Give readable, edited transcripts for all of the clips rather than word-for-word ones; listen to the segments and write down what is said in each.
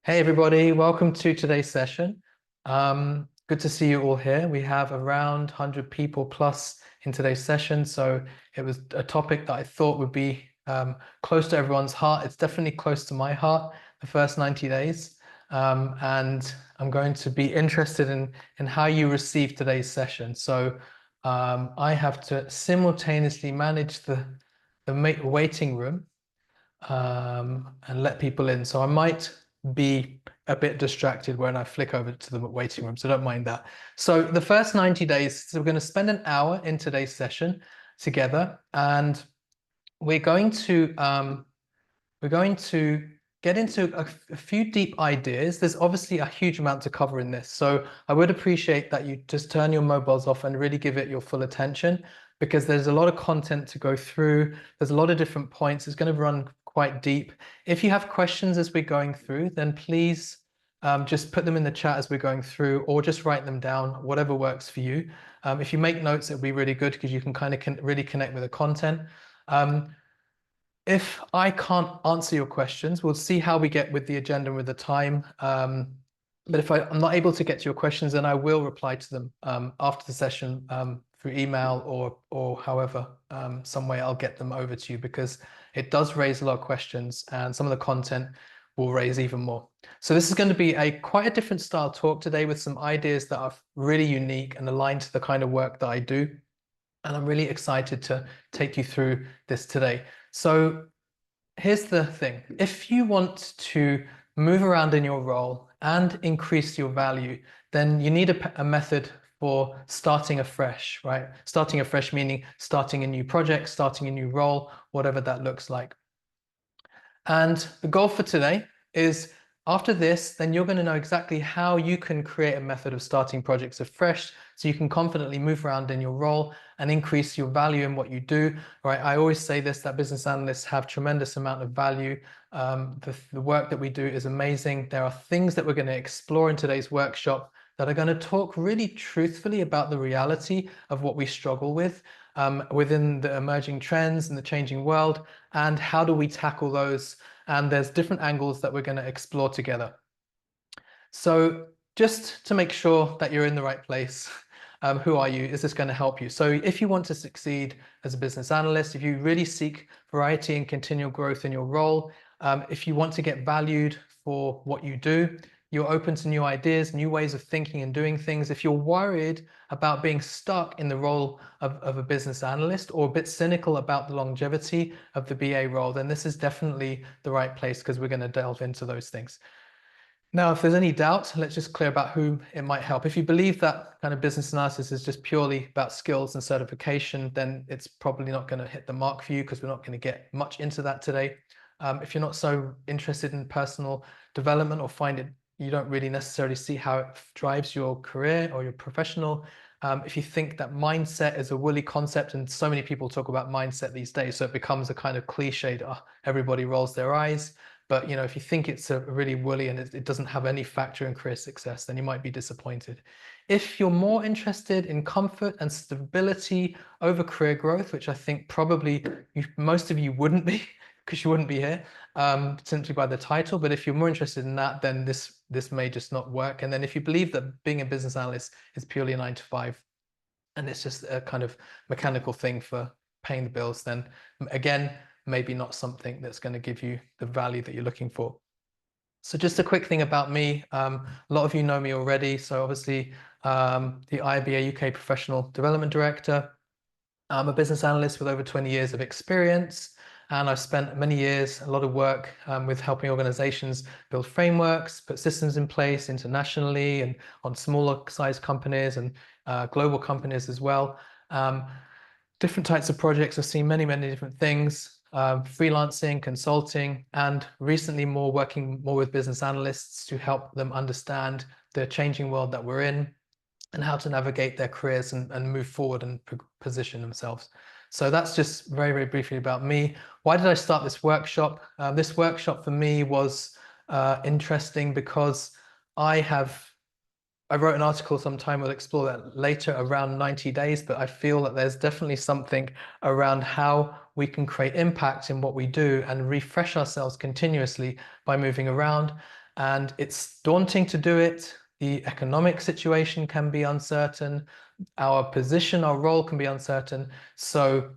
Hey everybody, welcome to today's session. Good to see you all here. We have around 100 people plus in today's session, so it was a topic that I thought would be close to everyone's heart. It's definitely close to my heart, the first 90 days. And I'm going to be interested in how you receive today's session. So I have to simultaneously manage the waiting room and let people in. So I might be a bit distracted when I flick over to the waiting room, so don't mind that. So the first 90 days, so we're going to spend an hour in today's session together, and we're going to um, we're going to get into a few deep ideas. There's obviously a huge amount to cover in this, so I would appreciate that you just turn your mobiles off and really give it your full attention because there's a lot of content to go through. There's a lot of different points. It's going to run quite deep. If you have questions as we're going through, then please just put them in the chat as we're going through, or just write them down, whatever works for you. If you make notes, it'll be really good because you can kind of really connect with the content. Um, if I can't answer your questions, we'll see how we get with the agenda and with the time. But if I'm not able to get to your questions, then I will reply to them after the session through email or however, some way I'll get them over to you because it does raise a lot of questions and some of the content will raise even more. So this is going to be quite a different style talk today with some ideas that are really unique and aligned to the kind of work that I do. And I'm really excited to take you through this today. So here's the thing. If you want to move around in your role and increase your value, then you need a method for starting afresh, right? Starting afresh meaning starting a new project, starting a new role, whatever that looks like. And the goal for today is after this, then you're going to know exactly how you can create a method of starting projects afresh so you can confidently move around in your role and increase your value in what you do, right? I always say this, that business analysts have tremendous amount of value. The work that we do is amazing. There are things that we're going to explore in today's workshop that are going to talk really truthfully about the reality of what we struggle with within the emerging trends and the changing world, and how do we tackle those? And there's different angles that we're going to explore together. So just to make sure that you're in the right place, who are you? Is this going to help you? So if you want to succeed as a business analyst, if you really seek variety and continual growth in your role, if you want to get valued for what you do, you're open to new ideas, new ways of thinking and doing things. If you're worried about being stuck in the role of a business analyst or a bit cynical about the longevity of the BA role, then this is definitely the right place because we're going to delve into those things. Now, if there's any doubt, let's just clear about whom it might help. If you believe that kind of business analysis is just purely about skills and certification, then it's probably not going to hit the mark for you because we're not going to get much into that today. If you're not so interested in personal development or find it, you don't really necessarily see how it drives your career or your professional. If you think that mindset is a woolly concept, and so many people talk about mindset these days, so it becomes a kind of cliched, oh, everybody rolls their eyes. But if you think it's a really woolly and it doesn't have any factor in career success, then you might be disappointed. If you're more interested in comfort and stability over career growth, which I think probably most of you wouldn't be, because you wouldn't be here simply by the title. But if you're more interested in that, then this may just not work. And then if you believe that being a business analyst is purely a 9 to 5, and it's just a kind of mechanical thing for paying the bills, then again, maybe not something that's going to give you the value that you're looking for. So just a quick thing about me. A lot of you know me already. So obviously, the IBA UK Professional Development Director. I'm a business analyst with over 20 years of experience. And I've spent many years, a lot of work with helping organizations build frameworks, put systems in place internationally and on smaller size companies and global companies as well. Different types of projects. I've seen many, many different things, freelancing, consulting, and recently working more with business analysts to help them understand the changing world that we're in and how to navigate their careers and move forward and position themselves. So that's just very, very briefly about me. Why did I start this workshop? This workshop for me was interesting because I wrote an article sometime, we'll explore that later, around 90 days, but I feel that there's definitely something around how we can create impact in what we do and refresh ourselves continuously by moving around. and it's daunting to do it. The economic situation can be uncertain. Our position, our role can be uncertain. So,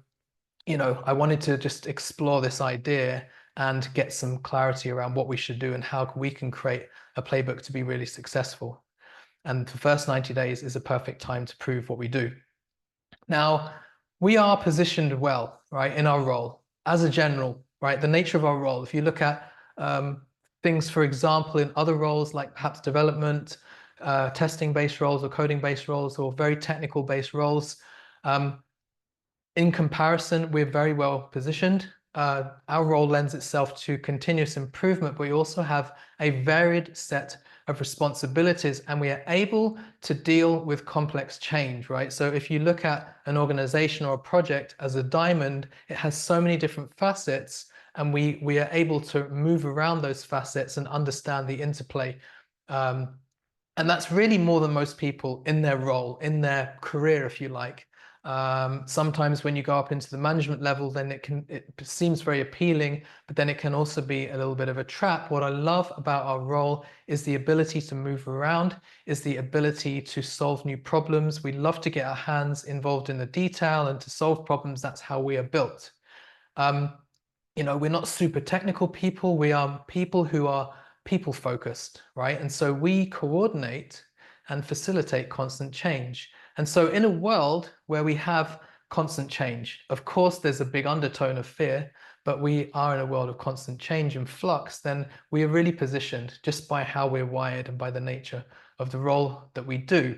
I wanted to just explore this idea and get some clarity around what we should do and how we can create a playbook to be really successful. And the first 90 days is a perfect time to prove what we do. Now, we are positioned well, right, in our role as a general, right? The nature of our role. If you look at things, for example, in other roles like perhaps development, testing-based roles or coding-based roles or very technical-based roles, in comparison, we're very well positioned. Our role lends itself to continuous improvement, but we also have a varied set of responsibilities and we are able to deal with complex change, right? So if you look at an organization or a project as a diamond, it has so many different facets and we are able to move around those facets and understand the interplay. And that's really more than most people in their role, in their career, if you like. Sometimes when you go up into the management level, then it seems very appealing, but then it can also be a little bit of a trap. What I love about our role is the ability to move around, is the ability to solve new problems. We love to get our hands involved in the detail and to solve problems. That's how we are built. We're not super technical people. We are people who are people focused, right? And so we coordinate and facilitate constant change. And so in a world where we have constant change, of course, there's a big undertone of fear, but we are in a world of constant change and flux, then we are really positioned just by how we're wired and by the nature of the role that we do.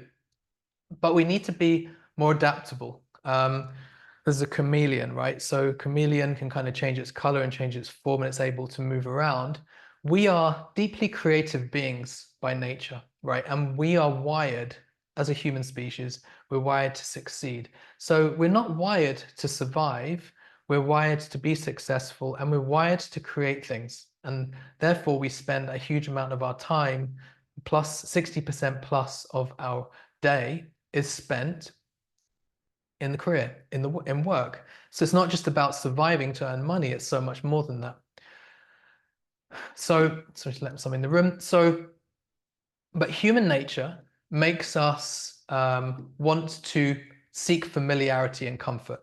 But we need to be more adaptable. There's a chameleon, right? So chameleon can kind of change its color and change its form and it's able to move around. We are deeply creative beings by nature, right? And we are wired as a human species, we're wired to succeed. So we're not wired to survive, we're wired to be successful and we're wired to create things. And therefore we spend a huge amount of our time, plus 60% plus of our day is spent in the career, in work. So it's not just about surviving to earn money, it's so much more than that. So, sorry to let some in the room. But human nature makes us want to seek familiarity and comfort.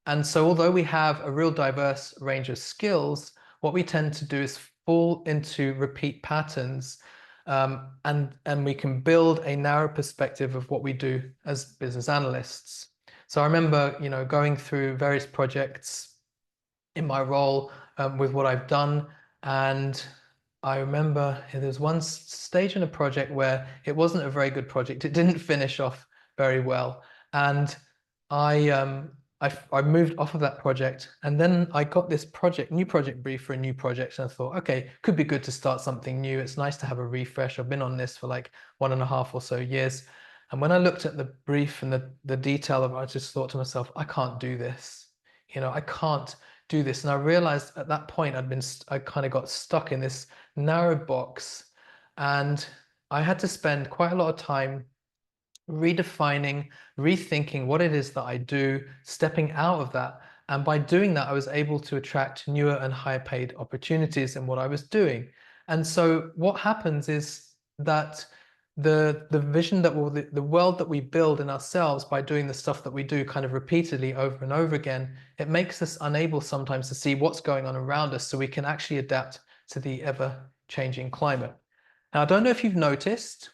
And so although we have a real diverse range of skills, what we tend to do is fall into repeat patterns and we can build a narrow perspective of what we do as business analysts. So I remember, going through various projects in my role with what I've done, and I remember there was one stage in a project where it wasn't a very good project. It didn't finish off very well, and I moved off of that project, and then I got this new project brief for a new project, and I thought, okay, could be good to start something new. It's nice to have a refresh. I've been on this for like 1.5 or so years. And when I looked at the brief and the detail of it, I just thought to myself, I can't do this. I can't do this. And I realized at that point I kind of got stuck in this narrow box, and I had to spend quite a lot of time redefining, rethinking what it is that I do, stepping out of that. And by doing that, I was able to attract newer and higher paid opportunities in what I was doing. And so what happens is that the vision that the world that we build in ourselves by doing the stuff that we do kind of repeatedly over and over again, it makes us unable sometimes to see what's going on around us so we can actually adapt to the ever-changing climate. Now, I don't know if you've noticed,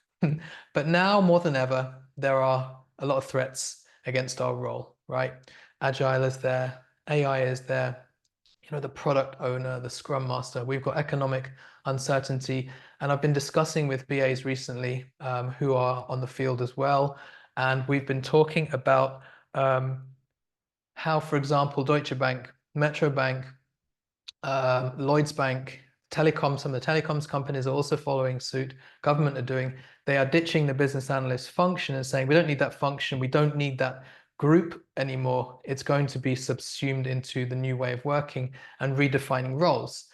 but now more than ever, there are a lot of threats against our role, right? Agile is there, AI is there, the product owner, the scrum master. We've got economic uncertainty. And I've been discussing with BAs recently who are on the field as well. And we've been talking about how, for example, Deutsche Bank, Metro Bank, Lloyds Bank, telecom, some of the telecoms companies are also following suit. Government are doing, they are ditching the business analyst function and saying, we don't need that function. We don't need that group anymore. It's going to be subsumed into the new way of working and redefining roles.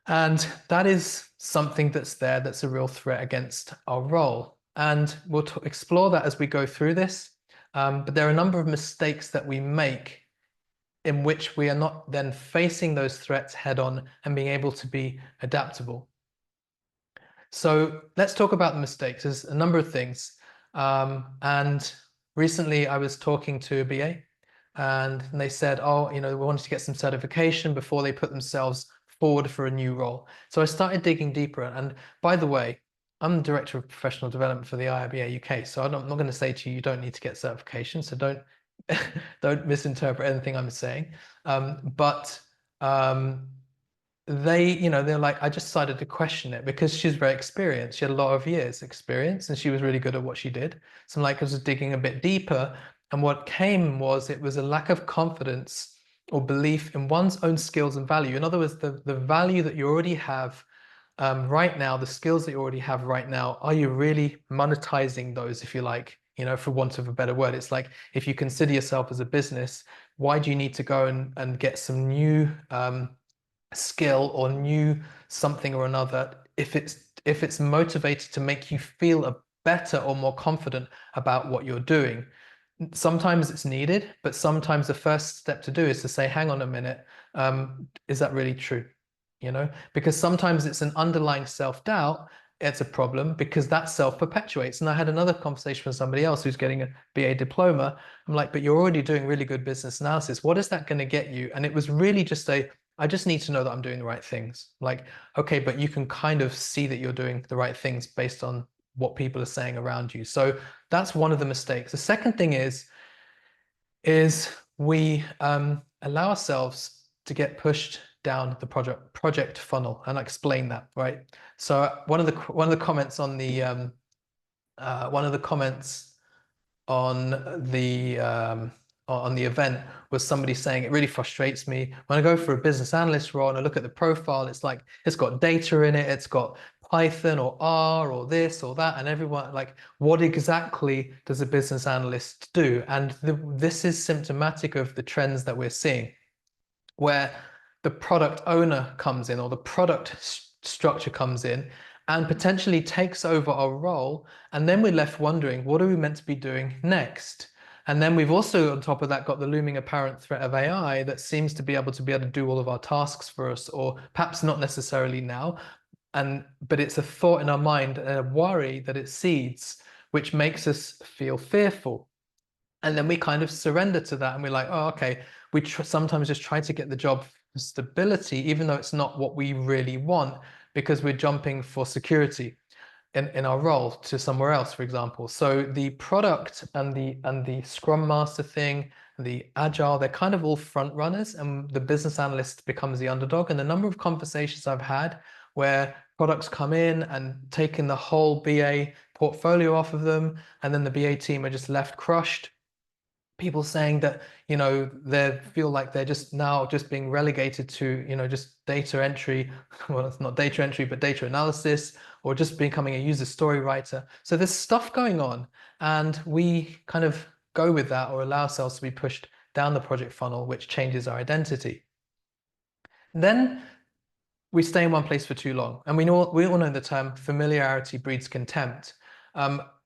And that is something that's a real threat against our role. And we'll explore that as we go through this. But there are a number of mistakes that we make in which we are not then facing those threats head on and being able to be adaptable. So let's talk about the mistakes. There's a number of things. And recently I was talking to a BA and they said, oh, we wanted to get some certification before they put themselves forward for a new role. So I started digging deeper. And by the way, I'm the director of professional development for the IIBA UK. So I'm not going to say to you, you don't need to get certification. So don't misinterpret anything I'm saying. But they're like, I just decided to question it because she's very experienced. She had a lot of years experience and she was really good at what she did. So I'm like, I was digging a bit deeper. And what came was it was a lack of confidence or belief in one's own skills and value. In other words, the value that you already have right now, the skills that you already have right now, are you really monetizing those, if you like, for want of a better word? It's like if you consider yourself as a business, why do you need to go and get some new skill or new something or another if it's motivated to make you feel a better or more confident about what you're doing? Sometimes it's needed, but sometimes the first step to do is to say, hang on a minute, is that really true? Because sometimes it's an underlying self-doubt. It's a problem because that self-perpetuates. And I had another conversation with somebody else who's getting a BA diploma. I'm like, but you're already doing really good business analysis. What is that going to get you? And it was really just I just need to know that I'm doing the right things. Like, okay, but you can kind of see that you're doing the right things based on what people are saying around you. So that's one of the mistakes. The second thing is we allow ourselves to get pushed down the project funnel, and I explain that, right? So one of the comments on the one of the comments on the event was somebody saying it really frustrates me when I go for a business analyst role and I look at the profile. It's like it's got data in it, it's got Python or R or this or that, and everyone like, what exactly does a business analyst do? And this is symptomatic of the trends that we're seeing, where the product owner comes in or the product structure comes in and potentially takes over our role. And then we're left wondering, what are we meant to be doing next? And then we've also, on top of that, got the looming apparent threat of AI that seems to be able to do all of our tasks for us, or perhaps not necessarily now. But it's a thought in our mind and a worry that it seeds, which makes us feel fearful. And then we kind of surrender to that and we're like, oh, okay, we sometimes just try to get the job for stability, even though it's not what we really want, because we're jumping for security in our role to somewhere else, for example. So the product and the Scrum Master thing, the Agile, they're kind of all front runners, and the business analyst becomes the underdog. And the number of conversations I've had where products come in and taking the whole BA portfolio off of them, and then the BA team are just left crushed. People saying that, they feel like they're just now just being relegated to, just data entry. Well, it's not data entry, but data analysis, or just becoming a user story writer. So there's stuff going on, and we kind of go with that or allow ourselves to be pushed down the project funnel, which changes our identity. Then we stay in one place for too long. And we all know the term familiarity breeds contempt.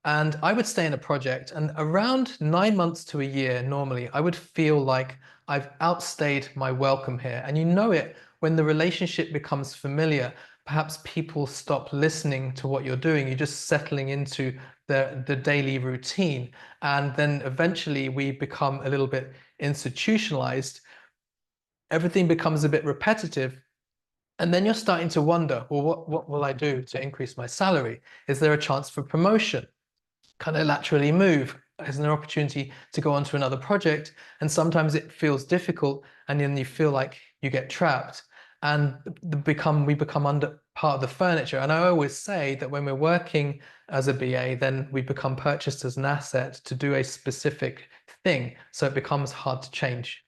And I would stay in a project, and around 9 months to a year, normally, I would feel like I've outstayed my welcome here. And it when the relationship becomes familiar. Perhaps people stop listening to what you're doing. You're just settling into the daily routine. And then eventually we become a little bit institutionalized. Everything becomes a bit repetitive. And then you're starting to wonder, well, what will I do to increase my salary? Is there a chance for promotion? Can I laterally move? Is there an opportunity to go on to another project? And sometimes it feels difficult, and then you feel like you get trapped, and we become under part of the furniture. And I always say that when we're working as a BA, then we become purchased as an asset to do a specific thing. So it becomes hard to change.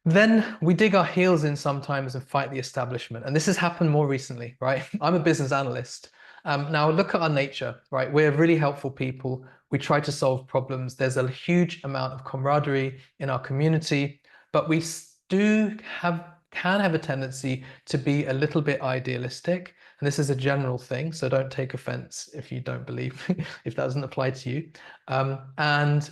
Then we dig our heels in sometimes and fight the establishment. And this has happened more recently, right? I'm a business analyst. Now look at our nature, right? We're really helpful people. We try to solve problems. There's a huge amount of camaraderie in our community, but we can have a tendency to be a little bit idealistic. And this is a general thing, so don't take offense if you don't believe, if that doesn't apply to you. And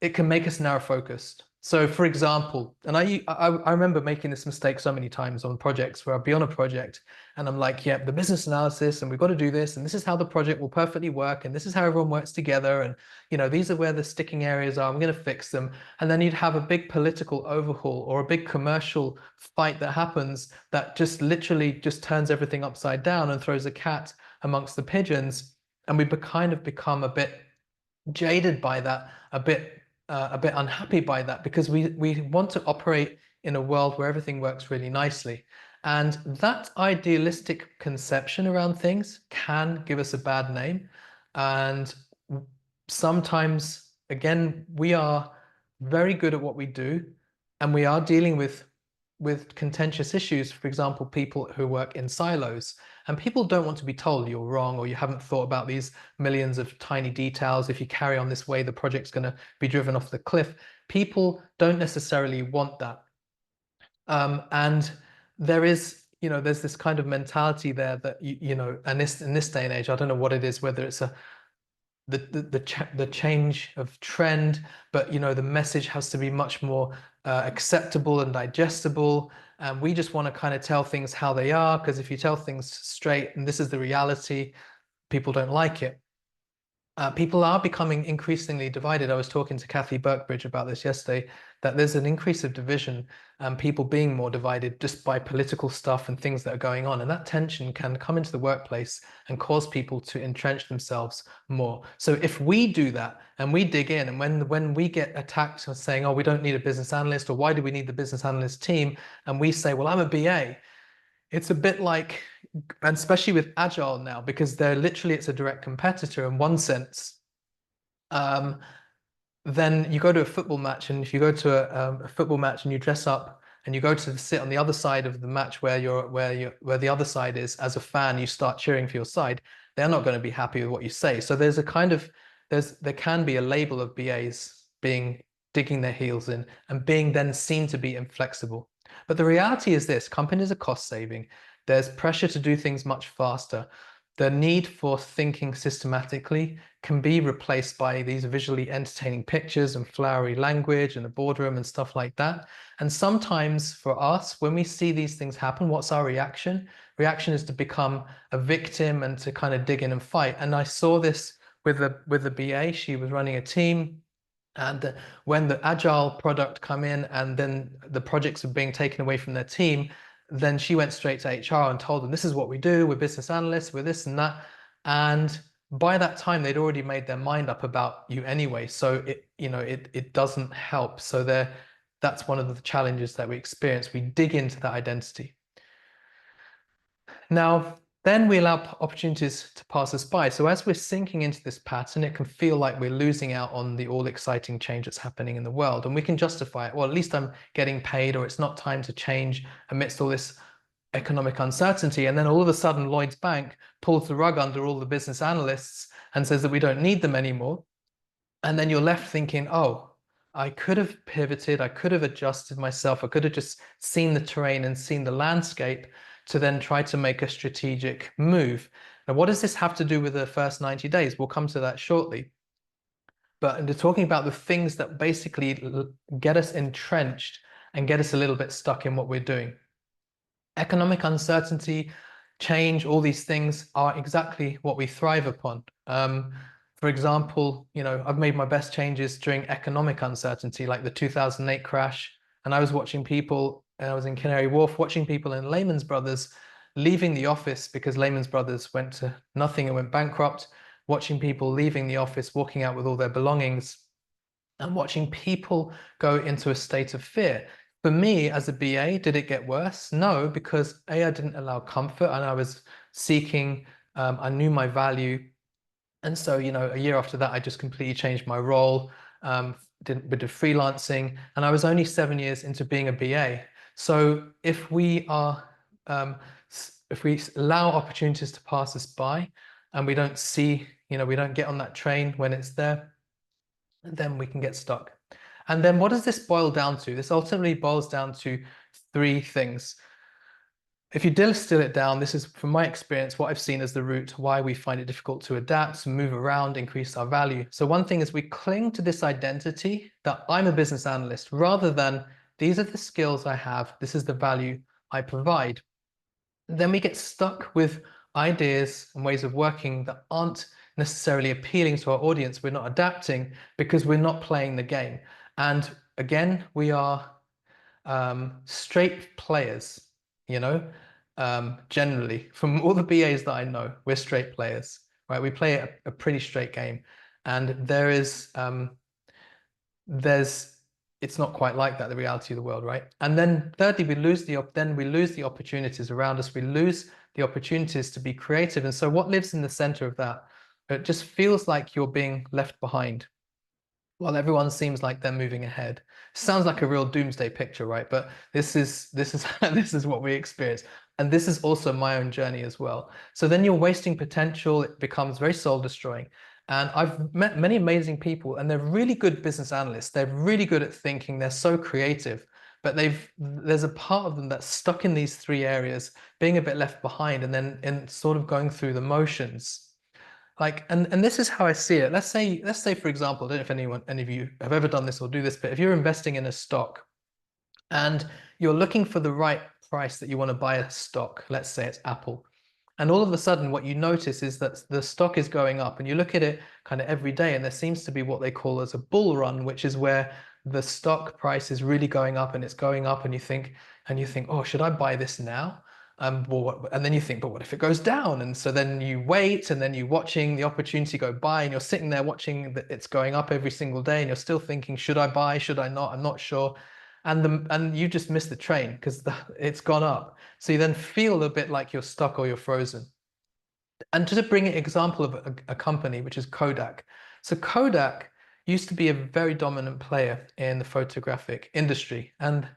it can make us narrow focused. So, for example, and I remember making this mistake so many times on projects where I'd be on a project and I'm like, yeah, the business analysis, and we've got to do this, and this is how the project will perfectly work, and this is how everyone works together, and these are where the sticking areas are. I'm going to fix them, and then you'd have a big political overhaul or a big commercial fight that happens that just literally just turns everything upside down and throws a cat amongst the pigeons, and we kind of become a bit jaded by that, a bit unhappy by that because we want to operate in a world where everything works really nicely. And that idealistic conception around things can give us a bad name. And sometimes, again, we are very good at what we do, and we are dealing with contentious issues. For example, people who work in silos, and people don't want to be told you're wrong or you haven't thought about these millions of tiny details. If you carry on this way, the project's going to be driven off the cliff. People don't necessarily want that. And there is, there's this kind of mentality there that, and in this day and age, I don't know what it is, whether it's the change of trend, but the message has to be much more acceptable and digestible. And we just want to kind of tell things how they are, because if you tell things straight and this is the reality, people don't like it. People are becoming increasingly divided. I was talking to Kathy Birkbridge about this yesterday, that there's an increase of division and people being more divided just by political stuff and things that are going on. And that tension can come into the workplace and cause people to entrench themselves more. So if we do that and we dig in, and when we get attacked for saying, oh, we don't need a business analyst, or why do we need the business analyst team? And we say, well, I'm a BA. It's a bit like, and especially with Agile now, because it's a direct competitor in one sense. Then you go to a football match, and if you go to a football match and you dress up and you go to sit on the other side of the match where the other side is, as a fan, you start cheering for your side, they're not going to be happy with what you say. So there's a kind of there can be a label of BAs digging their heels in and being then seen to be inflexible. But the reality is this: companies are cost saving. There's pressure to do things much faster. The need for thinking systematically can be replaced by these visually entertaining pictures and flowery language in a boardroom and stuff like that. And sometimes for us, when we see these things happen, what's our reaction? Reaction is to become a victim and to kind of dig in and fight. And I saw this with the BA. She was running a team. And when the agile product come in and then the projects are being taken away from their team, then she went straight to HR and told them, this is what we do, we're business analysts, we're this and that. And by that time, they'd already made their mind up about you anyway. So it doesn't help. So that's one of the challenges that we experience. We dig into that identity. Now, then we allow opportunities to pass us by. So as we're sinking into this pattern, it can feel like we're losing out on the all exciting change that's happening in the world. And we can justify it. Well, at least I'm getting paid, or it's not time to change amidst all this economic uncertainty. And then all of a sudden, Lloyd's Bank pulls the rug under all the business analysts and says that we don't need them anymore. And then you're left thinking, oh, I could have pivoted, I could have adjusted myself, I could have just seen the terrain and seen the landscape to then try to make a strategic move. Now, what does this have to do with the first 90 days? We'll come to that shortly. But they're talking about the things that basically get us entrenched and get us a little bit stuck in what we're doing. Economic uncertainty, change, all these things are exactly what we thrive upon. For example, I've made my best changes during economic uncertainty, like the 2008 crash. And I was watching people, and I was in Canary Wharf, watching people in Lehman Brothers leaving the office because Lehman Brothers went to nothing and went bankrupt, watching people leaving the office, walking out with all their belongings, and watching people go into a state of fear. For me, as a BA, did it get worse? No, because I didn't allow comfort, and I was seeking, I knew my value. And so, a year after that, I just completely changed my role, did a bit of freelancing, and I was only 7 years into being a BA. So if we allow opportunities to pass us by and we don't see, we don't get on that train when it's there, then we can get stuck. And then what does this boil down to? This ultimately boils down to three things. if you distill it down, this is from my experience, what I've seen as the root why we find it difficult to adapt, move around, increase our value. So one thing is we cling to this identity that I'm a business analyst rather than these are the skills I have, this is the value I provide. Then we get stuck with ideas and ways of working that aren't necessarily appealing to our audience. We're not adapting because we're not playing the game. And again, we are straight players, you know, generally from all the BAs that I know, we're straight players, right? We play a pretty straight game, and there's it's not quite like that, the reality of the world, right? And then thirdly, we lose the opportunities around us. We lose the opportunities to be creative. And so what lives in the center of that? It just feels like you're being left behind while everyone seems like they're moving ahead. Sounds like a real doomsday picture, right? But this is this is what we experience. And this is also my own journey as well. So then you're wasting potential. It becomes very soul destroying. And I've met many amazing people, and they're really good business analysts. They're really good at thinking. They're so creative, but there's a part of them that's stuck in these three areas, being a bit left behind, and then in sort of going through the motions. Like, and this is how I see it. Let's say, for example, I don't know if any of you have ever done this or do this, but if you're investing in a stock and you're looking for the right price that you want to buy a stock, let's say it's Apple, and all of a sudden what you notice is that the stock is going up, and you look at it kind of every day, and there seems to be what they call as a bull run, which is where the stock price is really going up and it's going up, and you think, oh, should I buy this now? And then you think, but what if it goes down? And so then you wait, and then you're watching the opportunity go by, and you're sitting there watching that it's going up every single day, and you're still thinking, should I buy? Should I not? I'm not sure. And you just missed the train because it's gone up. So you then feel a bit like you're stuck or you're frozen. And to bring an example of a company, which is Kodak. So Kodak used to be a very dominant player in the photographic industry, and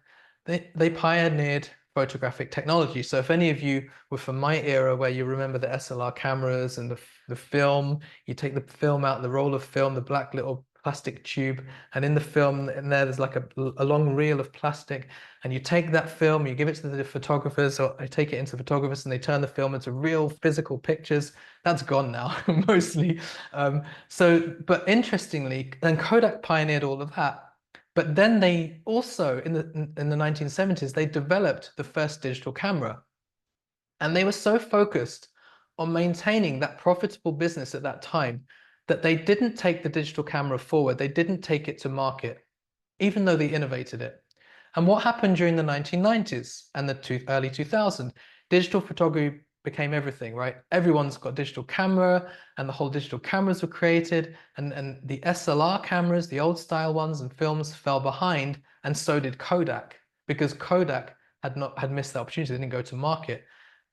they pioneered photographic technology. So if any of you were from my era where you remember the SLR cameras and the film, you take the film out, the roll of film, the black little plastic tube, and in the film in there's like a long reel of plastic, and you take that film, you give it to the photographers, or I take it into photographers, and they turn the film into real physical pictures. That's gone now mostly. But interestingly, and Kodak pioneered all of that. But then they also, in the 1970s, they developed the first digital camera. And they were so focused on maintaining that profitable business at that time that they didn't take the digital camera forward. They didn't take it to market, even though they innovated it. And what happened during the 1990s and the early 2000s? Digital photography became everything, right? Everyone's got digital camera, and the whole digital cameras were created, and the SLR cameras, the old style ones and films, fell behind, and so did Kodak, because Kodak had missed the opportunity. They didn't go to market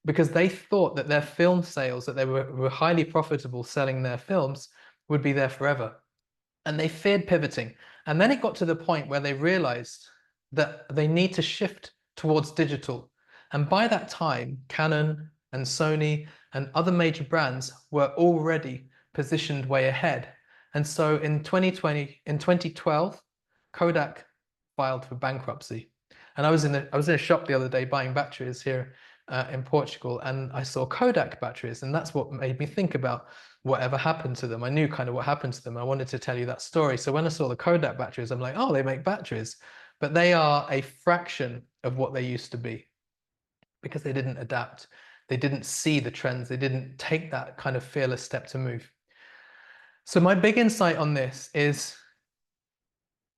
because they thought that their film sales, that they were highly profitable selling their films, would be there forever. And they feared pivoting. And then it got to the point where they realized that they need to shift towards digital. And by that time, Canon and Sony and other major brands were already positioned way ahead. And so in 2012, Kodak filed for bankruptcy. And I was in a shop the other day buying batteries here in Portugal, and I saw Kodak batteries, and that's what made me think about whatever happened to them. I knew kind of what happened to them. I wanted to tell you that story. So when I saw the Kodak batteries, I'm like, oh, they make batteries, but they are a fraction of what they used to be because they didn't adapt. They didn't see the trends. They didn't take that kind of fearless step to move. So my big insight on this is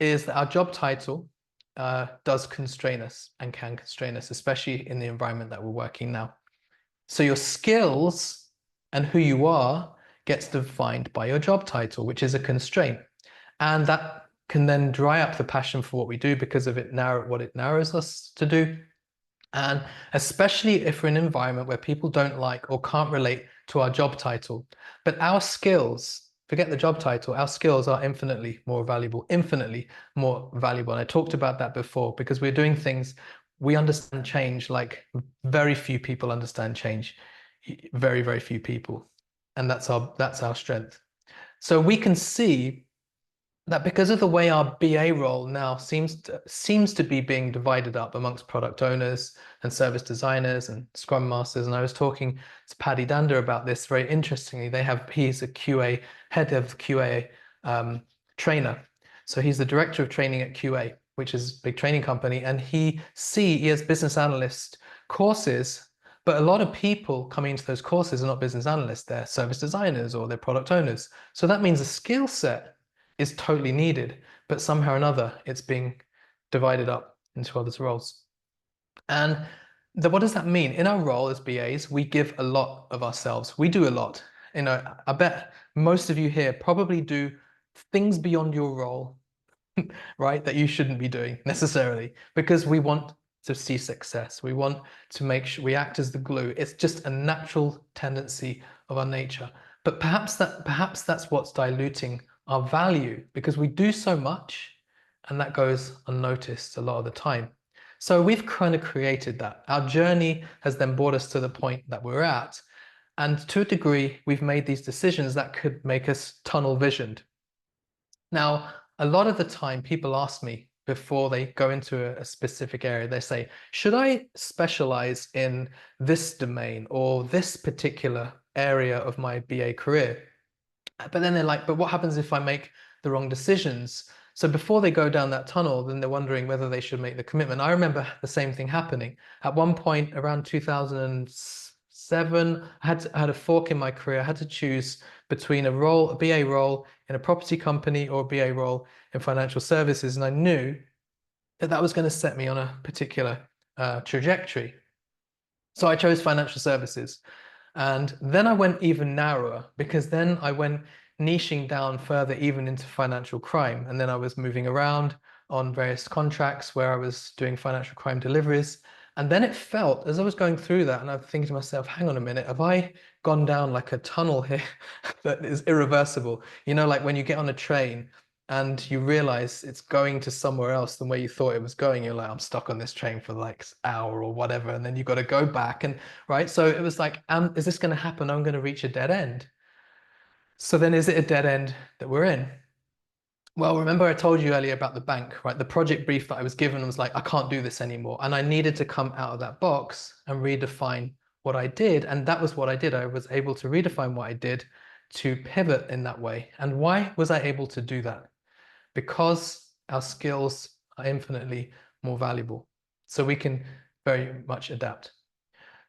that our job title does constrain us and can constrain us, especially in the environment that we're working now. So your skills and who you are gets defined by your job title, which is a constraint. And that can then dry up the passion for what we do because of what it narrows us to do. And especially if we're in an environment where people don't like or can't relate to our job title. But our skills, forget the job title, our skills are infinitely more valuable. And I talked about that before because we're doing things, we understand change like very few people understand change. Very, very few people. And that's our strength. So we can see that because of the way our BA role now seems to be being divided up amongst product owners and service designers and Scrum Masters. And I was talking to Paddy Dander about this very interestingly. He's a QA, head of QA trainer. So he's the director of training at QA, which is a big training company. And he has business analyst courses, but a lot of people coming into those courses are not business analysts, they're service designers or they're product owners. So that means the skill set is totally needed, but somehow or another it's being divided up into other roles. And what does that mean? In our role as BAs, we give a lot of ourselves. We do a lot. I bet most of you here probably do things beyond your role, right? That you shouldn't be doing necessarily, because we want to see success. We want to make sure we act as the glue. It's just a natural tendency of our nature. But perhaps that's what's diluting our value, because we do so much and that goes unnoticed a lot of the time. So we've kind of created that. Our journey has then brought us to the point that we're at. And to a degree, we've made these decisions that could make us tunnel visioned. Now, a lot of the time people ask me before they go into a specific area, they say, should I specialize in this domain or this particular area of my BA career? But then they're like, but what happens if I make the wrong decisions? So before they go down that tunnel, then they're wondering whether they should make the commitment. I remember the same thing happening. At one point around 2007, I had a fork in my career. I had to choose between a BA role in a property company or a BA role in financial services. And I knew that that was going to set me on a particular trajectory. So I chose financial services. And then I went even narrower, because then I went niching down further even into financial crime. And then I was moving around on various contracts where I was doing financial crime deliveries. And then it felt, as I was going through that, and I'm thinking to myself, hang on a minute, have I gone down like a tunnel here that is irreversible? Like when you get on a train and you realize it's going to somewhere else than where you thought it was going. You're like, I'm stuck on this train for like an hour or whatever. And then you've got to go back. And right. So it was like, is this going to happen? I'm going to reach a dead end. So then is it a dead end that we're in? Well, remember I told you earlier about the bank, right? The project brief that I was given was like, I can't do this anymore. And I needed to come out of that box and redefine what I did. And that was what I did. I was able to redefine what I did to pivot in that way. And why was I able to do that? Because our skills are infinitely more valuable. So we can very much adapt.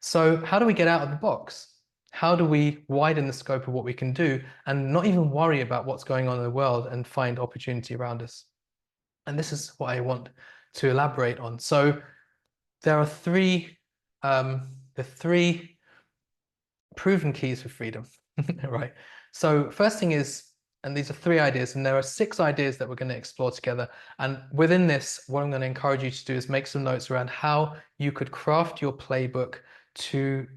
So how do we get out of the box? How do we widen the scope of what we can do and not even worry about what's going on in the world and find opportunity around us? And this is what I want to elaborate on. So there are three proven keys for freedom, right? So first thing is, and these are 3 ideas, and there are 6 ideas that we're going to explore together. And within this, what I'm going to encourage you to do is make some notes around how you could craft your playbook to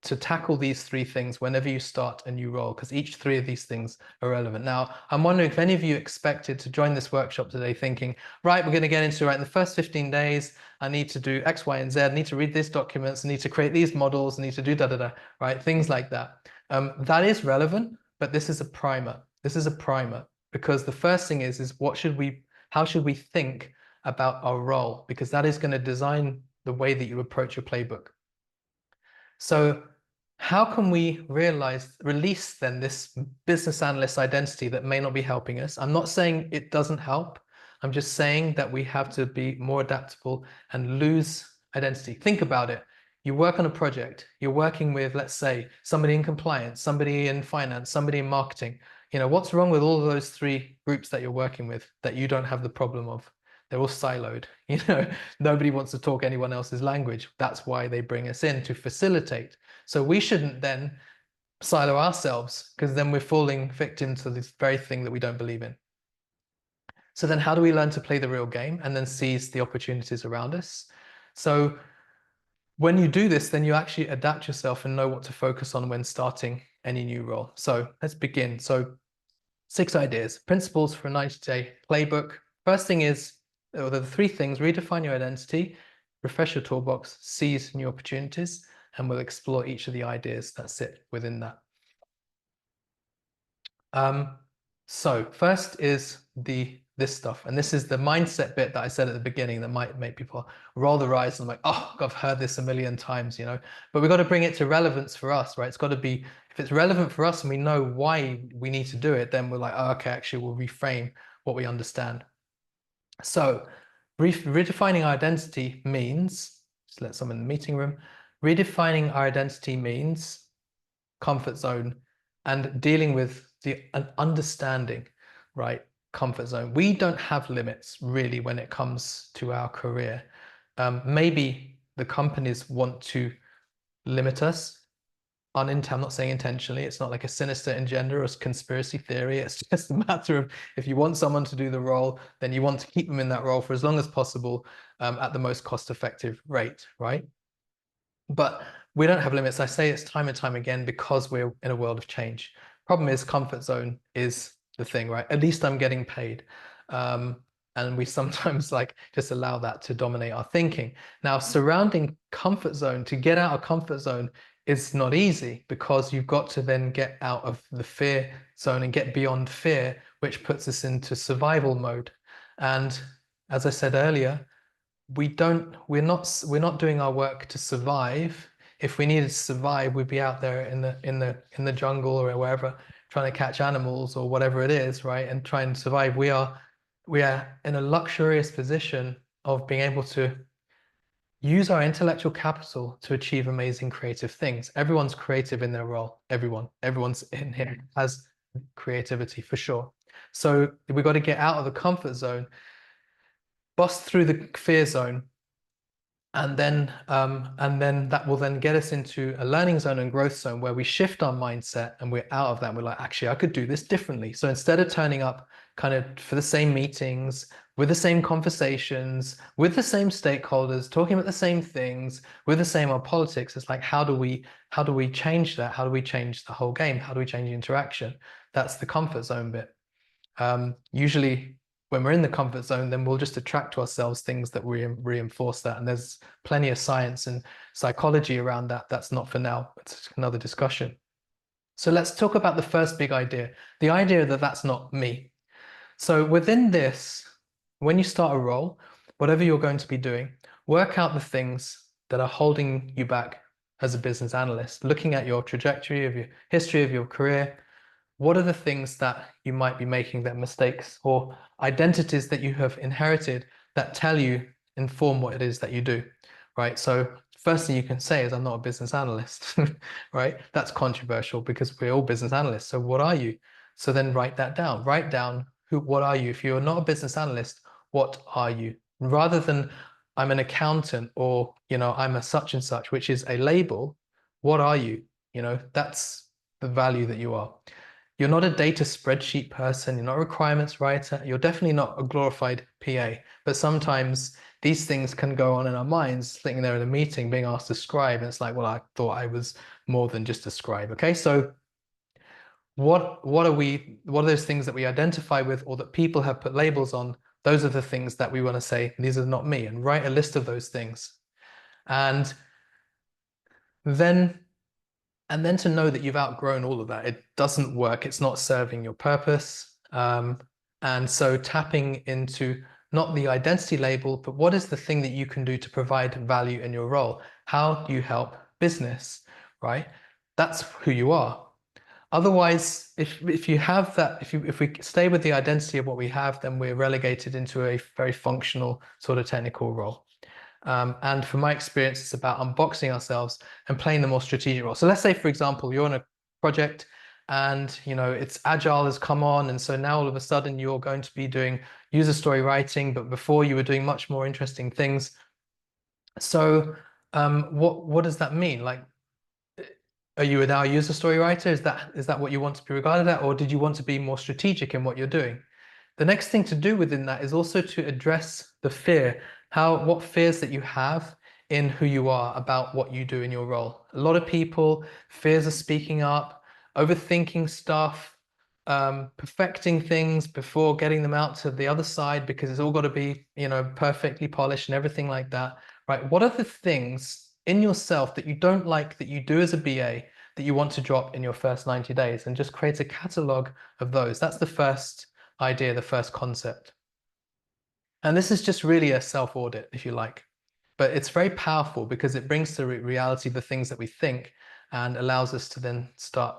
tackle these 3 things whenever you start a new role, because each 3 of these things are relevant. Now, I'm wondering if any of you expected to join this workshop today thinking, right, we're going to get into, right, in the first 15 days, I need to do X, Y, and Z, I need to read these documents, I need to create these models, I need to do da-da-da, right, things like that. That is relevant, but this is a primer. This is a primer, because the first thing is how should we think about our role? Because that is going to design the way that you approach your playbook. So how can we release then this business analyst identity that may not be helping us? I'm not saying it doesn't help. I'm just saying that we have to be more adaptable and lose identity. Think about it. You work on a project, you're working with, let's say, somebody in compliance, somebody in finance, somebody in marketing. What's wrong with all of those 3 groups that you're working with that you don't have the problem of? They're all siloed. Nobody wants to talk anyone else's language. That's why they bring us in, to facilitate. So we shouldn't then silo ourselves, because then we're falling victim to this very thing that we don't believe in. So then how do we learn to play the real game and then seize the opportunities around us? So when you do this, then you actually adapt yourself and know what to focus on when starting any new role. So let's begin. So 6 ideas, principles for a 90-day playbook. First thing is, there are 3 things: redefine your identity, refresh your toolbox, seize new opportunities, and we'll explore each of the ideas that sit within that. So first is this stuff, and this is the mindset bit that I said at the beginning that might make people roll their eyes and like, oh, I've heard this a million times, But we've got to bring it to relevance for us, right? It's got to be, if it's relevant for us and we know why we need to do it, then we're like, oh, okay, actually, we'll reframe what we understand. So redefining our identity means, just let someone in the meeting room, redefining our identity means comfort zone and dealing with an understanding, right? Comfort zone. We don't have limits really when it comes to our career. Maybe the companies want to limit us. I'm not saying intentionally. It's not like a sinister agenda or a conspiracy theory. It's just a matter of if you want someone to do the role, then you want to keep them in that role for as long as possible at the most cost-effective rate, right? But we don't have limits. I say it's time and time again because we're in a world of change. Problem is, comfort zone is the thing, right? At least I'm getting paid. And we sometimes like just allow that to dominate our thinking. Now, surrounding comfort zone, to get out of comfort zone is not easy because you've got to then get out of the fear zone and get beyond fear, which puts us into survival mode. And as I said earlier, we're not doing our work to survive. If we needed to survive, we'd be out there in the jungle or wherever trying to catch animals or whatever it is, right? And try and survive. We are in a luxurious position of being able to use our intellectual capital to achieve amazing creative things. Everyone's creative in their role. Everyone's in here has creativity for sure. So we've got to get out of the comfort zone, bust through the fear zone, and then that will then get us into a learning zone and growth zone where we shift our mindset and we're out of that and we're like, actually, I could do this differently. So instead of turning up kind of for the same meetings, with the same conversations, with the same stakeholders, talking about the same things, with the same old politics, it's like, how do we change that? How do we change the whole game? How do we change the interaction? That's the comfort zone bit. Usually when we're in the comfort zone, then we'll just attract to ourselves things that reinforce that. And there's plenty of science and psychology around that. That's not for now. It's another discussion. So let's talk about the first big idea, the idea that that's not me. So within this, when you start a role, whatever you're going to be doing, work out the things that are holding you back as a business analyst, looking at your trajectory of your history of your career. What are the things that you might be making that mistakes or identities that you have inherited that tell you, inform what it is that you do, right? So first thing you can say is, I'm not a business analyst, right? That's controversial because we're all business analysts. So what are you? So then write that down. Write down what are you? If you're not a business analyst, what are you? Rather than I'm an accountant or, I'm a such and such, which is a label, what are you? That's the value that you are. You're not a data spreadsheet person. You're not a requirements writer. You're definitely not a glorified PA. But sometimes these things can go on in our minds, sitting there in a meeting, being asked to scribe. And it's like, well, I thought I was more than just a scribe. Okay, so what are those things that we identify with or that people have put labels on? Those are the things that we want to say, these are not me, and write a list of those things. And then to know that you've outgrown all of that. It doesn't work. It's not serving your purpose. And so tapping into not the identity label, but what is the thing that you can do to provide value in your role? How do you help business, right? That's who you are. Otherwise, if you have that, if we stay with the identity of what we have, then we're relegated into a very functional sort of technical role. And from my experience, it's about unboxing ourselves and playing the more strategic role. So let's say, for example, you're on a project and it's agile has come on, and so now all of a sudden you're going to be doing user story writing, but before you were doing much more interesting things. So what does that mean? Like, are you now a user story writer? Is that what you want to be regarded at, or did you want to be more strategic in what you're doing? The next thing to do within that is also to address the fear, what fears that you have in who you are about what you do in your role. A lot of people, fears of speaking up, overthinking stuff, perfecting things before getting them out to the other side because it's all got to be, perfectly polished and everything like that, right? What are the things in yourself that you don't like that you do as a BA that you want to drop in your first 90 days, and just create a catalog of those. That's the first idea, the first concept. And this is just really a self-audit, if you like. But it's very powerful because it brings to reality the things that we think and allows us to then start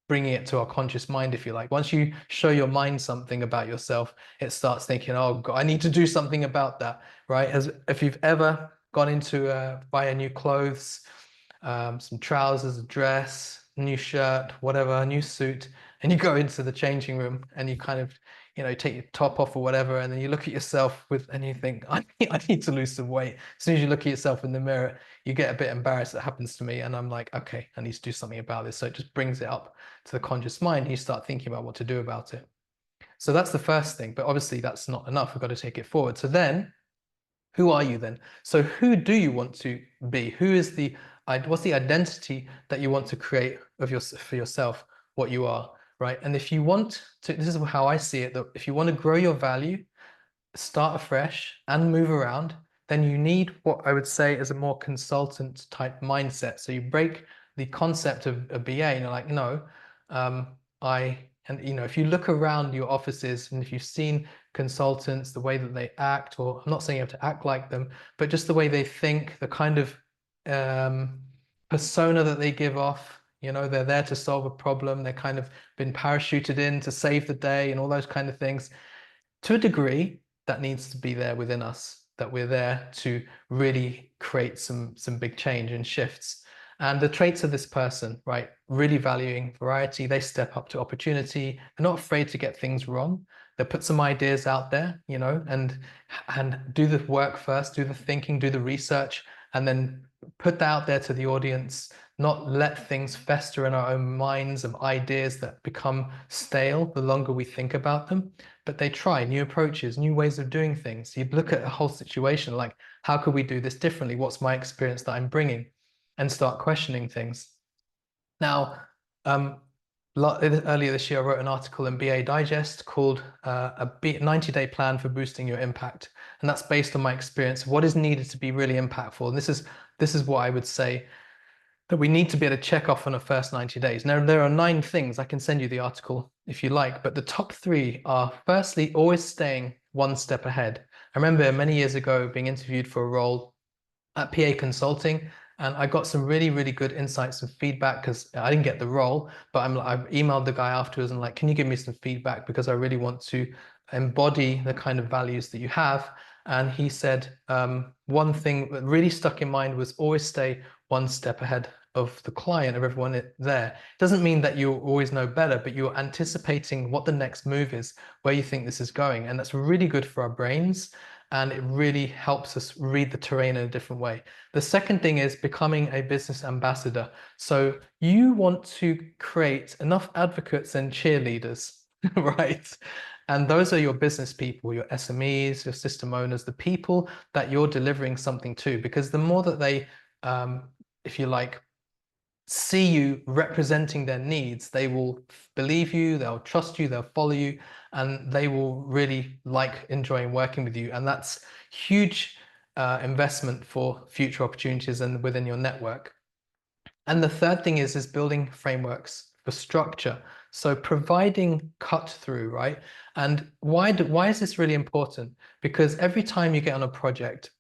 bringing it to our conscious mind, if you like. Once you show your mind something about yourself, it starts thinking, oh God, I need to do something about that, right? As if you've ever gone into buy a new clothes, some trousers, a dress, new shirt, whatever, a new suit, and you go into the changing room and you kind of, take your top off or whatever, and then you look at yourself and you think, I need to lose some weight. As soon as you look at yourself in the mirror, you get a bit embarrassed. That happens to me, and I'm like, okay, I need to do something about this. So it just brings it up to the conscious mind, and you start thinking about what to do about it. So that's the first thing, but obviously that's not enough. We've got to take it forward. So then, who are you then? So who do you want to be? What's the identity that you want to create for yourself, what you are, right? And if you want to, this is how I see it, that if you want to grow your value, start afresh and move around, then you need what I would say is a more consultant type mindset. So you break the concept of a BA and you're like, no, if you look around your offices and if you've seen consultants, the way that they act, or I'm not saying you have to act like them, but just the way they think, the kind of persona that they give off, they're there to solve a problem. They're kind of been parachuted in to save the day and all those kind of things. To a degree, that needs to be there within us, that we're there to really create some big change and shifts. And the traits of this person, right? Really valuing variety. They step up to opportunity. They're not afraid to get things wrong. They put some ideas out there, and do the work first, do the thinking, do the research, and then put that out there to the audience. Not let things fester in our own minds of ideas that become stale the longer we think about them. But they try new approaches, new ways of doing things. You look at a whole situation like, how could we do this differently? What's my experience that I'm bringing? And start questioning things. Now, earlier this year, I wrote an article in BA Digest called a 90-day plan for boosting your impact. And that's based on my experience of what is needed to be really impactful. And this is what I would say that we need to be able to check off on the first 90 days. Now, there are 9 things. I can send you the article if you like, but the top 3 are, firstly, always staying one step ahead. I remember many years ago being interviewed for a role at PA Consulting, and I got some really, really good insights and feedback because I didn't get the role, but I emailed the guy afterwards and like, can you give me some feedback because I really want to embody the kind of values that you have. And he said, one thing that really stuck in mind was always stay one step ahead of the client, of everyone there. It doesn't mean that you always know better, but you're anticipating what the next move is, where you think this is going. And that's really good for our brains. And it really helps us read the terrain in a different way. The second thing is becoming a business ambassador. So you want to create enough advocates and cheerleaders, right? And those are your business people, your SMEs, your system owners, the people that you're delivering something to, because the more that they, if you like, see you representing their needs, they will believe you, they'll trust you, they'll follow you, and they will really like enjoying working with you. And that's huge investment for future opportunities and within your network. And the third thing is building frameworks for structure. So providing cut through, right? And why is this really important? Because every time you get on a project,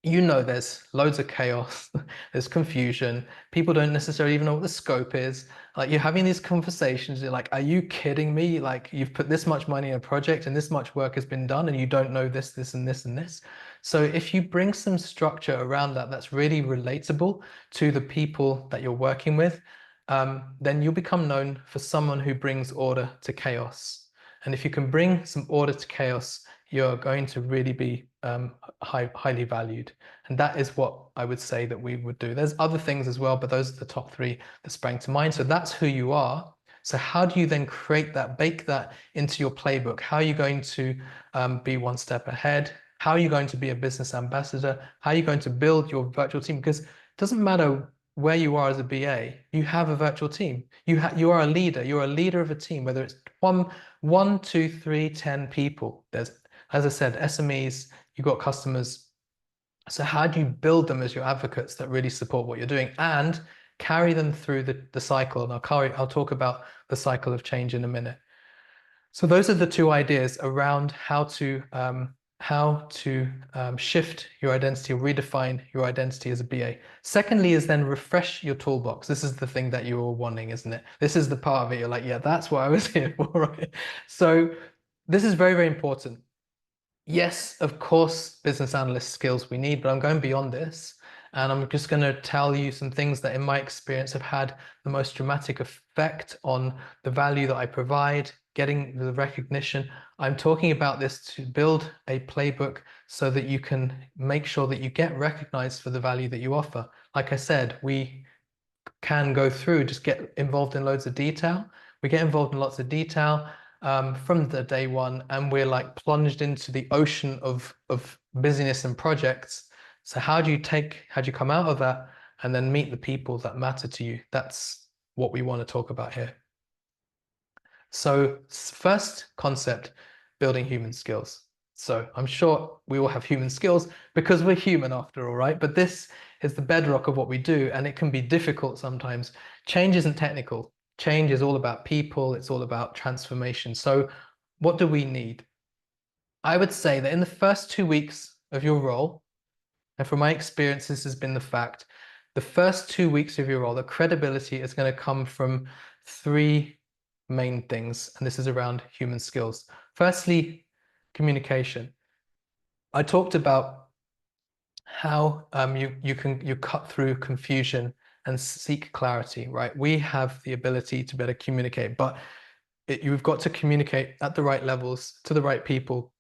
there's loads of chaos, there's confusion, people don't necessarily even know what the scope is. Like you're having these conversations, you're like, are you kidding me? Like you've put this much money in a project and this much work has been done and you don't know this, this, and this, and this. So if you bring some structure around that, that's really relatable to the people that you're working with, then you'll become known for someone who brings order to chaos. And if you can bring some order to chaos, you're going to really be highly valued. And that is what I would say that we would do. There's other things as well, but those are the top 3 that sprang to mind. So that's who you are. So how do you then create that, bake that into your playbook? How are you going to be one step ahead? How are you going to be a business ambassador? How are you going to build your virtual team? Because it doesn't matter where you are as a BA, you have a virtual team. You are a leader. You're a leader of a team, whether it's one, 2, 3, 10 people. There's, as I said, SMEs, you've got customers. So how do you build them as your advocates that really support what you're doing? And carry them through the cycle. And I'll talk about the cycle of change in a minute. So those are the two ideas around how to shift your identity or redefine your identity as a BA. Secondly is then refresh your toolbox. This is the thing that you're all wanting, isn't it? This is the part of it you're like, yeah, that's what I was here for, right? So this is very, very important. Yes, of course, business analyst skills we need, but I'm going beyond this. And I'm just going to tell you some things that in my experience have had the most dramatic effect on the value that I provide, getting the recognition. I'm talking about this to build a playbook so that you can make sure that you get recognized for the value that you offer. Like I said, we can go through, just get involved in loads of detail. We get involved in lots of detail from the day one, and we're like plunged into the ocean of busyness and projects. So how do you come out of that and then meet the people that matter to you? That's what we want to talk about here. So first concept, building human skills. So I'm sure we all have human skills because we're human after all, right? But this is the bedrock of what we do, and it can be difficult sometimes. Change isn't technical. Change is all about people. It's all about transformation. So what do we need? I would say that in the first 2 weeks of your role, and from my experience, this has been the fact, the first 2 weeks of your role, the credibility is going to come from three main things, and this is around human skills. Firstly, communication. I talked about how you cut through confusion and seek clarity, right? We have the ability to better communicate, but you've got to communicate at the right levels to the right people,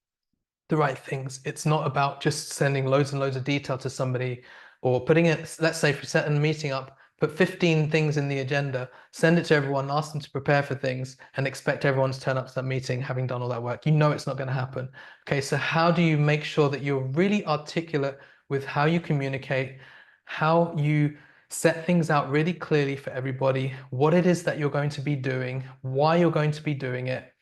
the right things. It's not about just sending loads and loads of detail to somebody or putting it, let's say if you're setting a meeting up, put 15 things in the agenda, send it to everyone, ask them to prepare for things, and expect everyone to turn up to that meeting having done all that work. You know it's not going to happen. Okay, so how do you make sure that you're really articulate with how you communicate, how you set things out really clearly for everybody, what it is that you're going to be doing, why you're going to be doing it,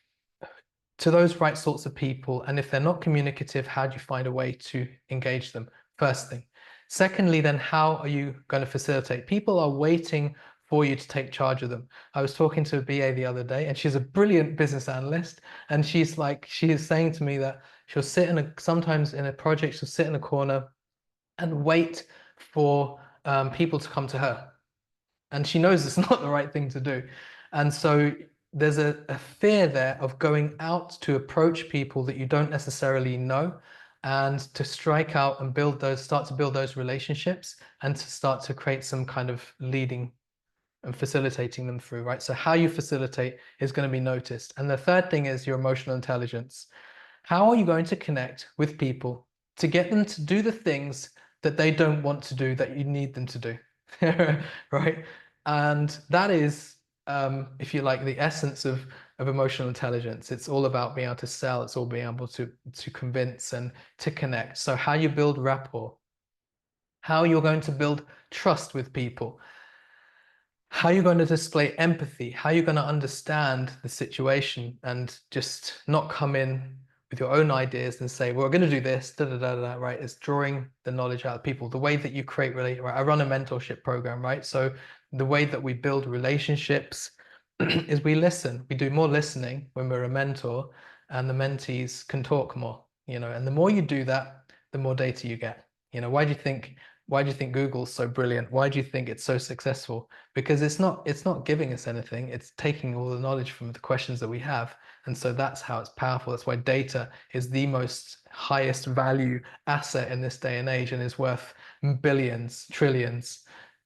to those right sorts of people. And if they're not communicative, how do you find a way to engage them? First thing. Secondly, then how are you going to facilitate? People are waiting for you to take charge of them. I was talking to a BA the other day, and she's a brilliant business analyst. And she is saying to me that she'll sit sometimes in a project, she'll sit in a corner and wait for people to come to her. And she knows it's not the right thing to do. And so there's a fear there of going out to approach people that you don't necessarily know, and to strike out and start to build those relationships, and to start to create some kind of leading and facilitating them through, right? So how you facilitate is going to be noticed. And the third thing is your emotional intelligence. How are you going to connect with people to get them to do the things that they don't want to do that you need them to do, right? And that is, if you like, the essence of emotional intelligence. It's all about being able to sell. It's all being able to convince and to connect. So how you build rapport, how you're going to build trust with people, how you're going to display empathy, how you're going to understand the situation and just not come in with your own ideas and say, well, we're going to do this, da, da, da, da, right? It's drawing the knowledge out of people. The way that you create, right? I run a mentorship program, right? So the way that we build relationships is we listen. We do more listening when we're a mentor, and the mentees can talk more, and the more you do that, the more data you get. Why do you think Google's so brilliant? Why do you think it's so successful? Because it's not giving us anything. It's taking all the knowledge from the questions that we have. And so that's how it's powerful. That's why data is the most highest value asset in this day and age, and is worth billions, trillions,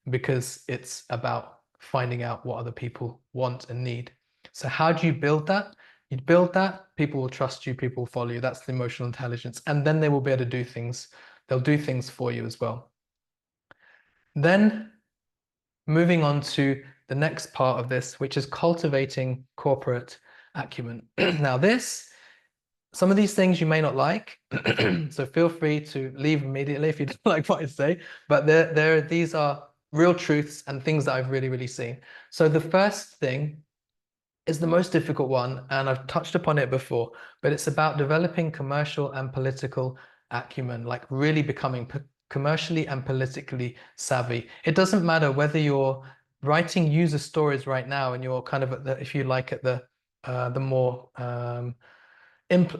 because it's about finding out what other people want and need. So how do you build that? You build that, people will trust you, people will follow you. That's the emotional intelligence. And then they will be able to do things. They'll do things for you as well. Then moving on to the next part of this, which is cultivating corporate acumen. Now some of these things you may not like, so feel free to leave immediately if you don't like what I say, but these are real truths and things that I've really, really seen. So the first thing is the most difficult one, and I've touched upon it before, but it's about developing commercial and political acumen, like really becoming commercially and politically savvy. It doesn't matter whether you're writing user stories right now, and you're kind of at the, if you like, at the more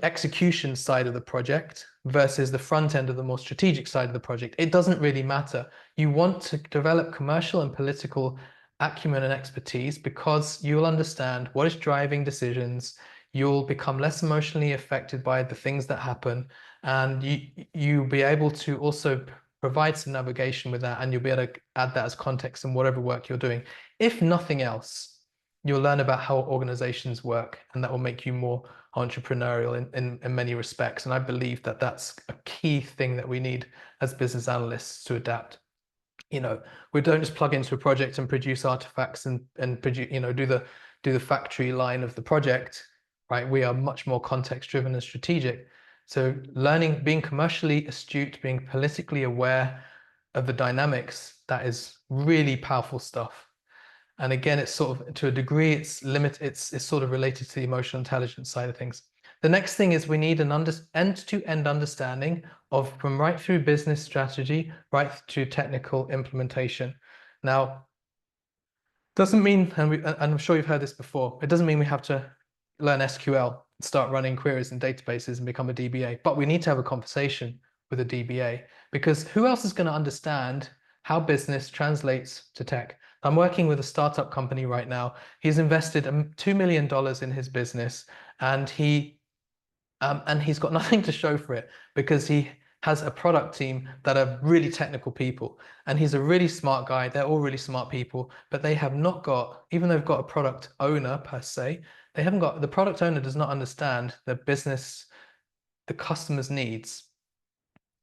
execution side of the project versus the front end of the more strategic side of the project, it doesn't really matter. You want to develop commercial and political acumen and expertise because you'll understand what is driving decisions. You'll become less emotionally affected by the things that happen, and you'll be able to also provide some navigation with that, and you'll be able to add that as context in whatever work you're doing. If nothing else, you'll learn about how organizations work, and that will make you more entrepreneurial in many respects. And I believe that that's a key thing that we need as business analysts to adapt. You know, we don't just plug into a project and produce artifacts and produce, you know, do the factory line of the project, right? We are much more context driven and strategic. So learning, being commercially astute, being politically aware of the dynamics, that is really powerful stuff. And again, it's sort of, to a degree, it's sort of related to the emotional intelligence side of things. The next thing is we need an end-to-end understanding of, from right through business strategy, right to technical implementation. Now, doesn't mean, and I'm sure you've heard this before, it doesn't mean we have to learn SQL, start running queries in databases and become a DBA, but we need to have a conversation with a DBA, because who else is going to understand how business translates to tech? I'm working with a startup company right now. He's invested $2 million in his business, and he's got nothing to show for it because he has a product team that are really technical people, and he's a really smart guy. They're all really smart people, but they have not got, even though they've got a product owner per se, they haven't got, the product owner does not understand the business, the customer's needs,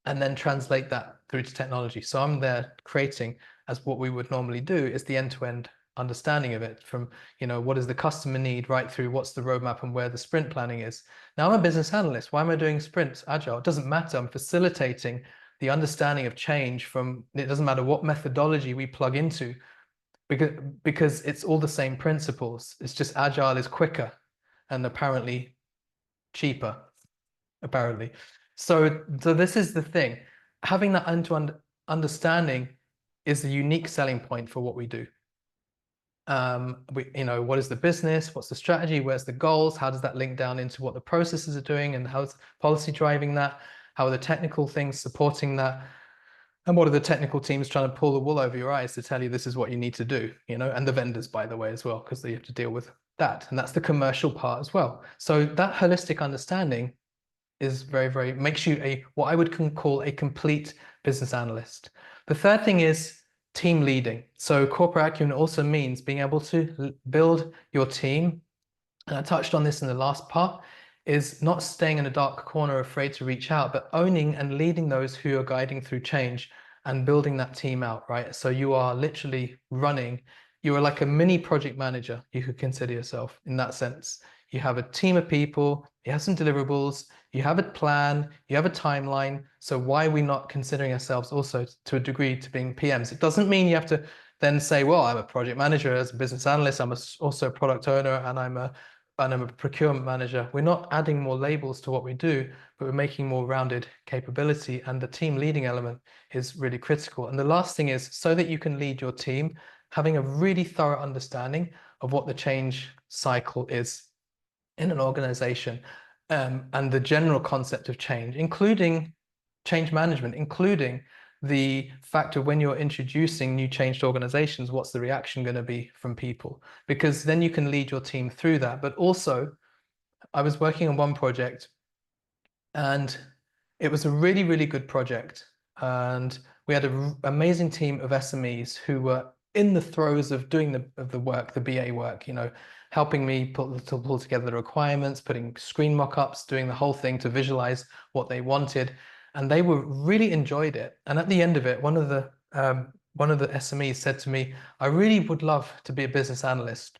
and then translate that through to technology. So I'm there creating, as what we would normally do, is the end-to-end understanding of it, from, you know, what does the customer need, right through what's the roadmap and where the sprint planning is. Now, I'm a business analyst. Why am I doing sprints, agile? It doesn't matter. I'm facilitating the understanding of change from, it doesn't matter what methodology we plug into, because it's all the same principles. It's just agile is quicker and apparently cheaper, apparently. So this is the thing. Having that end-to-end understanding is the unique selling point for what we do. You know, what is the business? What's the strategy? Where's the goals? How does that link down into what the processes are doing, and how's policy driving that? How are the technical things supporting that? And what are the technical teams trying to pull the wool over your eyes to tell you this is what you need to do, you know, and the vendors, by the way, as well, because they have to deal with that. And that's the commercial part as well. So that holistic understanding is very, makes you what I would call a complete business analyst. The third thing is team leading. So corporate acumen also means being able to build your team. And I touched on this in the last part, is not staying in a dark corner afraid to reach out, but owning and leading those who are guiding through change and building that team out, right? So you are literally running, you are like a mini project manager, you could consider yourself in that sense. You have a team of people, you have some deliverables, you have a plan, you have a timeline. So why are we not considering ourselves also to a degree to being PMs? It doesn't mean you have to then say, well, I'm a project manager as a business analyst, I'm also a product owner, and I'm a procurement manager. We're not adding more labels to what we do, but we're making more rounded capability, and the team leading element is really critical. And the last thing is, so that you can lead your team, having a really thorough understanding of what the change cycle is in an organization, and the general concept of change, including change management, including the fact of when you're introducing new changed organizations, what's the reaction going to be from people? Because then you can lead your team through that. But also, I was working on one project, and it was a really good project. And we had an amazing team of SMEs who were in the throes of doing the work, the BA work, you know, helping me pull together the requirements, putting screen mock-ups, doing the whole thing to visualize what they wanted. And they were really enjoyed it. And at the end of it, one of the SMEs said to me, I really would love to be a business analyst.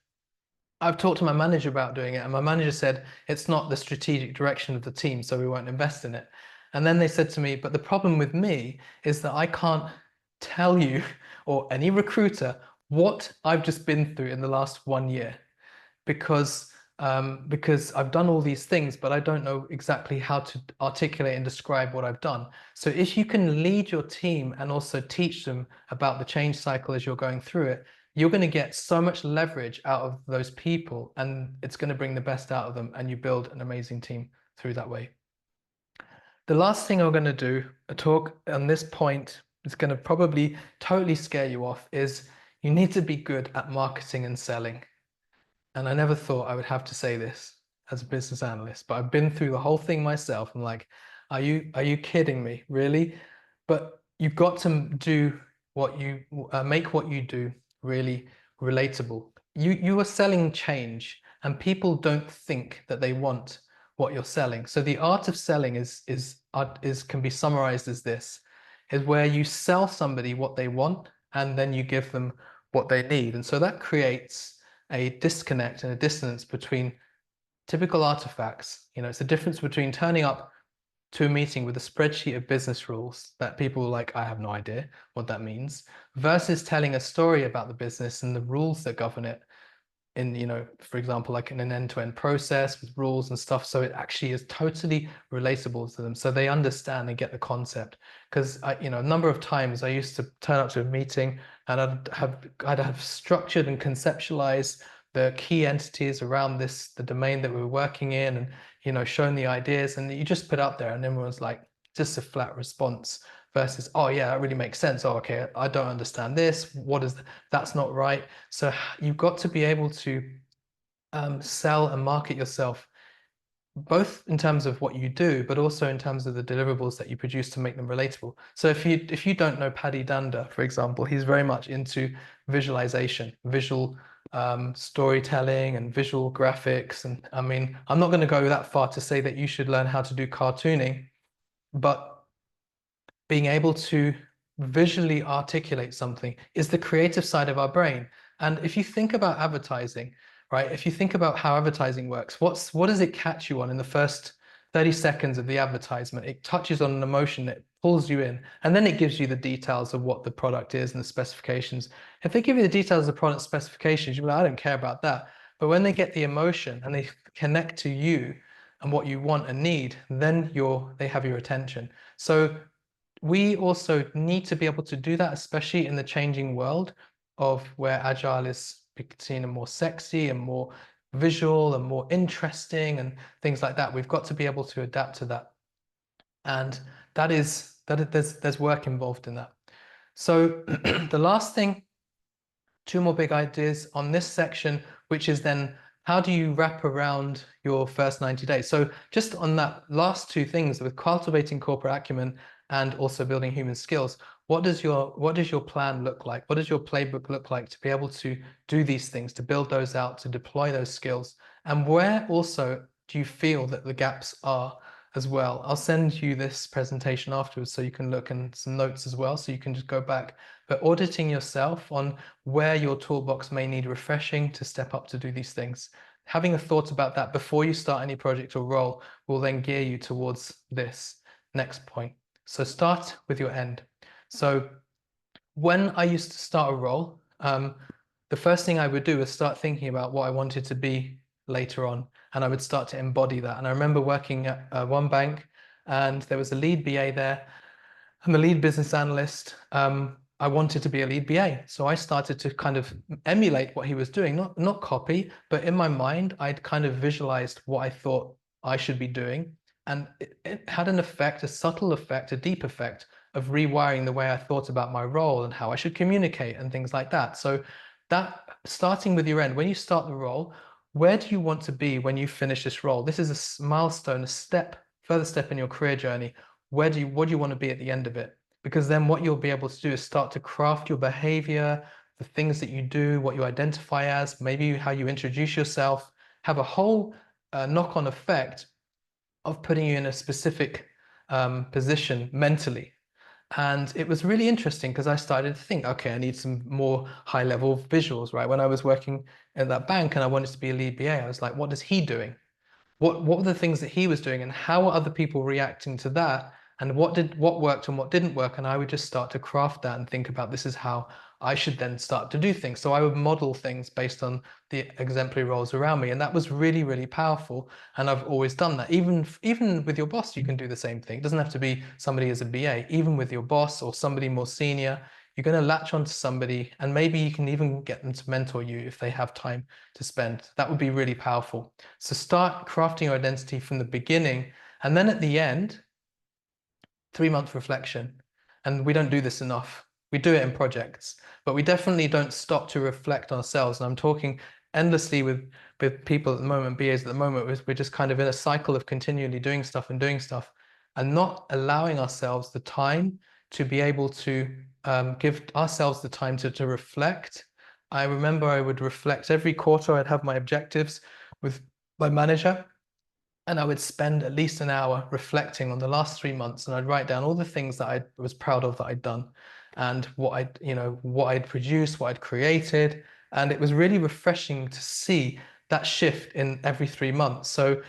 I've talked to my manager about doing it, and my manager said it's not the strategic direction of the team, so we won't invest in it. And then they said to me, but the problem with me is that I can't tell you or any recruiter what I've just been through in the last 1 year, because I've done all these things, but I don't know exactly how to articulate and describe what I've done. So if you can lead your team and also teach them about the change cycle as you're going through it, you're going to get so much leverage out of those people, and it's going to bring the best out of them, and you build an amazing team through that way. The last thing I'm going to do, a talk on this point, is going to probably totally scare you off, is you need to be good at marketing and selling. And I never thought I would have to say this as a business analyst, but I've been through the whole thing myself. I'm like, are you kidding me? Really? But you've got to do what you make what you do really relatable. You are selling change, and people don't think that they want what you're selling. So the art of selling is can be summarized as this, is where you sell somebody what they want, and then you give them what they need. And so that creates a disconnect and a dissonance between typical artifacts. It's the difference between turning up to a meeting with a spreadsheet of business rules that people are like, I have no idea what that means, versus telling a story about the business and the rules that govern it in, for example, like in an end-to-end process with rules and stuff. So it actually is totally relatable to them. So they understand and get the concept. Because a number of times I used to turn up to a meeting and I'd have structured and conceptualized the key entities around the domain that we were working in, and shown the ideas, and you just put out there and everyone's like, just a flat response versus, oh yeah, that really makes sense. Oh, okay, I don't understand this. That's not right. So you've got to be able to sell and market yourself, both in terms of what you do, but also in terms of the deliverables that you produce to make them relatable. So if you don't know Paddy Danda, for example, he's very much into visualization, visual storytelling and visual graphics. And I mean, I'm not going to go that far to say that you should learn how to do cartooning, but being able to visually articulate something is the creative side of our brain. And if you think about advertising, right? If you think about how advertising works, what does it catch you on in the first 30 seconds of the advertisement? It touches on an emotion, it pulls you in, and then it gives you the details of what the product is and the specifications. If they give you the details of the product specifications, you'll be like, I don't care about that. But when they get the emotion and they connect to you and what you want and need, then they have your attention. So we also need to be able to do that, especially in the changing world of where agile is seen and more sexy and more visual and more interesting and things like that. We've got to be able to adapt to that. And there's work involved in that. So the last thing, two more big ideas on this section, which is then how do you wrap around your first 90 days? So just on that last two things with cultivating corporate acumen and also building human skills, what does your plan look like? What does your playbook look like to be able to do these things, to build those out, to deploy those skills? And where also do you feel that the gaps are as well? I'll send you this presentation afterwards so you can look, and some notes as well, so you can just go back. But auditing yourself on where your toolbox may need refreshing to step up to do these things. Having a thought about that before you start any project or role will then gear you towards this next point. So start with your end. So when I used to start a role, the first thing I would do is start thinking about what I wanted to be later on, and I would start to embody that. And I remember working at one bank, and there was a lead BA there, and the lead business analyst. I wanted to be a lead BA, so I started to kind of emulate what he was doing, not copy, but in my mind, I'd kind of visualized what I thought I should be doing, and it had an effect, a subtle effect, a deep effect of rewiring the way I thought about my role and how I should communicate and things like that. So that starting with your end, when you start the role, where do you want to be when you finish this role? This is a milestone, further step in your career journey. What do you want to be at the end of it? Because then what you'll be able to do is start to craft your behavior, the things that you do, what you identify as, maybe how you introduce yourself, have a whole knock-on effect of putting you in a specific position mentally. And it was really interesting because I started to think, okay, I need some more high-level visuals, right? When I was working at that bank and I wanted to be a lead BA, I was like, what is he doing? What were the things that he was doing, and how are other people reacting to that? And what worked and what didn't work? And I would just start to craft that and think about, this is how I should then start to do things. So I would model things based on the exemplary roles around me. And that was really, really powerful. And I've always done that. Even with your boss, you can do the same thing. It doesn't have to be somebody as a BA. Even with your boss or somebody more senior, you're going to latch onto somebody, and maybe you can even get them to mentor you if they have time to spend. That would be really powerful. So start crafting your identity from the beginning, and then at the end, 3 month reflection. And we don't do this enough. We do it in projects, but we definitely don't stop to reflect on ourselves. And I'm talking endlessly with people at the moment, BAs at the moment. We're just kind of in a cycle of continually doing stuff and not allowing ourselves the time to be able to give ourselves the time to reflect. I remember I would reflect every quarter. I'd have my objectives with my manager, and I would spend at least an hour reflecting on the last 3 months, and I'd write down all the things that I was proud of that I'd done, and what I'd produced, what I'd created. And it was really refreshing to see that shift in every 3 months. So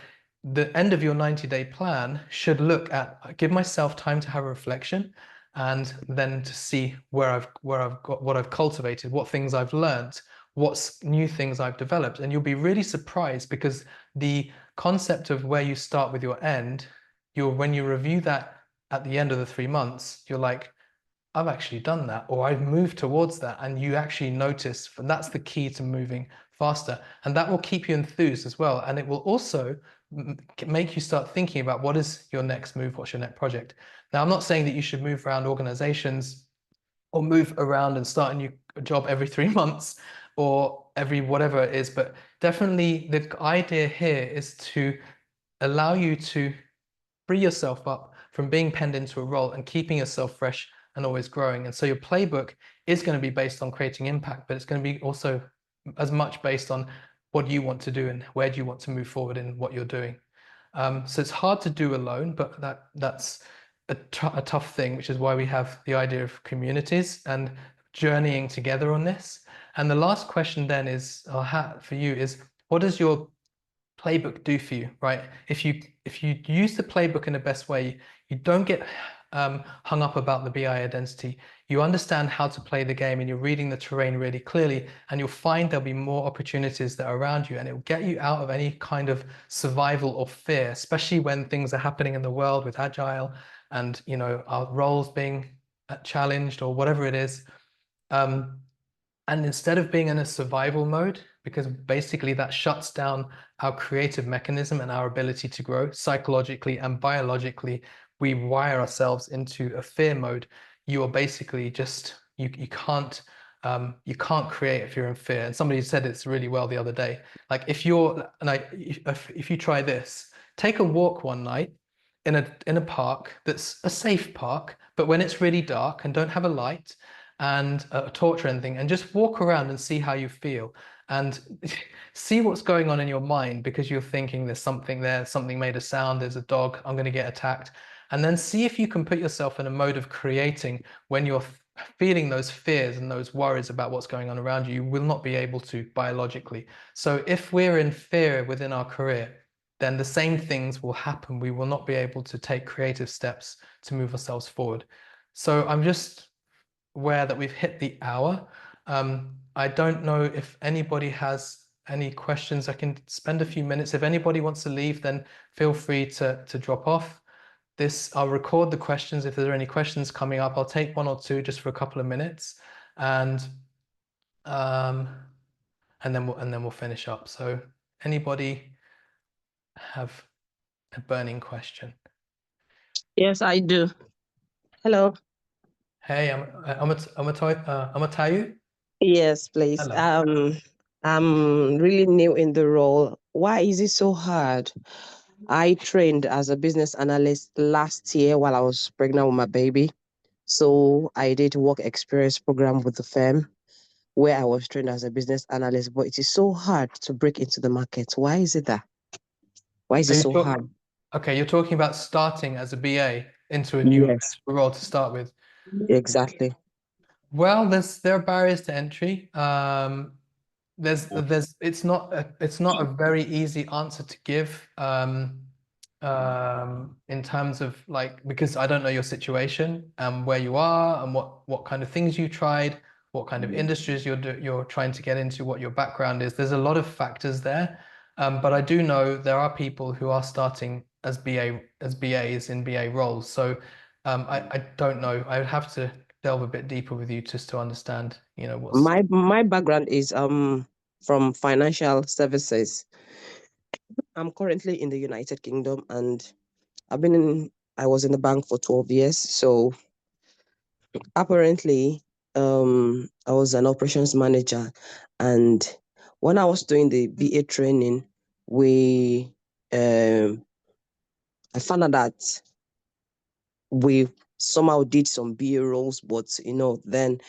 the end of your 90-day plan should look at, give myself time to have a reflection, and then to see where I've got, what I've cultivated, what things I've learned, what's new things I've developed. And you'll be really surprised, because the concept of where you start with your end, when you review that at the end of the 3 months, you're like, I've actually done that, or I've moved towards that. And you actually notice, and that's the key to moving faster. And that will keep you enthused as well. And it will also make you start thinking about, what is your next move? What's your next project? Now, I'm not saying that you should move around organizations or move around and start a new job every 3 months or every whatever it is, but definitely the idea here is to allow you to free yourself up from being penned into a role and keeping yourself fresh and always growing. And so your playbook is going to be based on creating impact, but it's going to be also as much based on what you want to do and where do you want to move forward in what you're doing. So it's hard to do alone, but that's a tough thing, which is why we have the idea of communities and journeying together on this. And the last question then is, for you, is what does your playbook do for you, right? If you use the playbook in the best way, you don't get hung up about the BI identity. You understand how to play the game, and you're reading the terrain really clearly, and you'll find there'll be more opportunities that are around you, and it will get you out of any kind of survival or fear, especially when things are happening in the world with agile and our roles being challenged or whatever it is. And instead of being in a survival mode, because basically that shuts down our creative mechanism and our ability to grow psychologically and biologically, we wire ourselves into a fear mode. You are basically just, you can't create if you're in fear. And somebody said it's really well the other day. Like if you try this, take a walk one night in a park that's a safe park, but when it's really dark and don't have a light and a torch or anything, and just walk around and see how you feel, and see what's going on in your mind, because you're thinking there's something there, something made a sound, there's a dog, I'm going to get attacked. And then see if you can put yourself in a mode of creating when you're feeling those fears and those worries about what's going on around you. You will not be able to biologically. So if we're in fear within our career, then the same things will happen. We will not be able to take creative steps to move ourselves forward. So I'm just aware that we've hit the hour. I don't know if anybody has any questions. I can spend a few minutes. If anybody wants to leave, then feel free to drop off. I'll record the questions. If there are any questions coming up, I'll take one or two just for a couple of minutes, and um, then we'll finish up. So anybody have a burning question? Yes, I do. Hello. Hey, Amatayu. Yes, please. Hello. I'm really new in the role. Why is it so hard? I trained as a business analyst last year while I was pregnant with my baby. So I did work experience program with the firm where I was trained as a business analyst, but it is so hard to break into the market. Why is it that? Why is Are it you so hard? Okay, you're talking about starting as a BA into a new Yes, role to start with. exactly. Well, there are barriers to entry. It's not a very easy answer to give, in terms of, like, because I don't know your situation and where you are and what kind of things you tried, what kind of industries you're trying to get into, what your background is. There's a lot of factors there, but I do know there are people who are starting as BAs in BA roles. So I don't know. I would have to delve a bit deeper with you just to understand, what's. My background is from financial services. I'm currently in the United Kingdom, and I was in the bank for 12 years. So apparently, I was an operations manager, and when I was doing the BA training, we I found out that we somehow did some BA roles, but then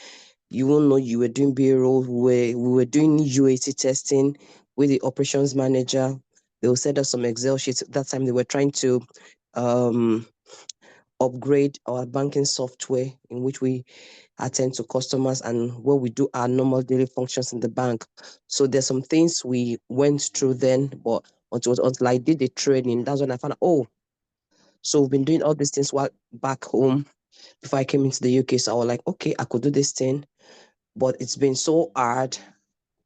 you won't know you were doing BA roles. We were doing UAT testing with the operations manager. They will send us some Excel sheets. That time they were trying to um upgrade our banking software in which we attend to customers and where we do our normal daily functions in the bank. So there's some things we went through then, but until I did the training, that's when I found out, oh, so we've been doing all these things while back home before I came into the UK. So I was like, okay, I could do this thing, but it's been so hard.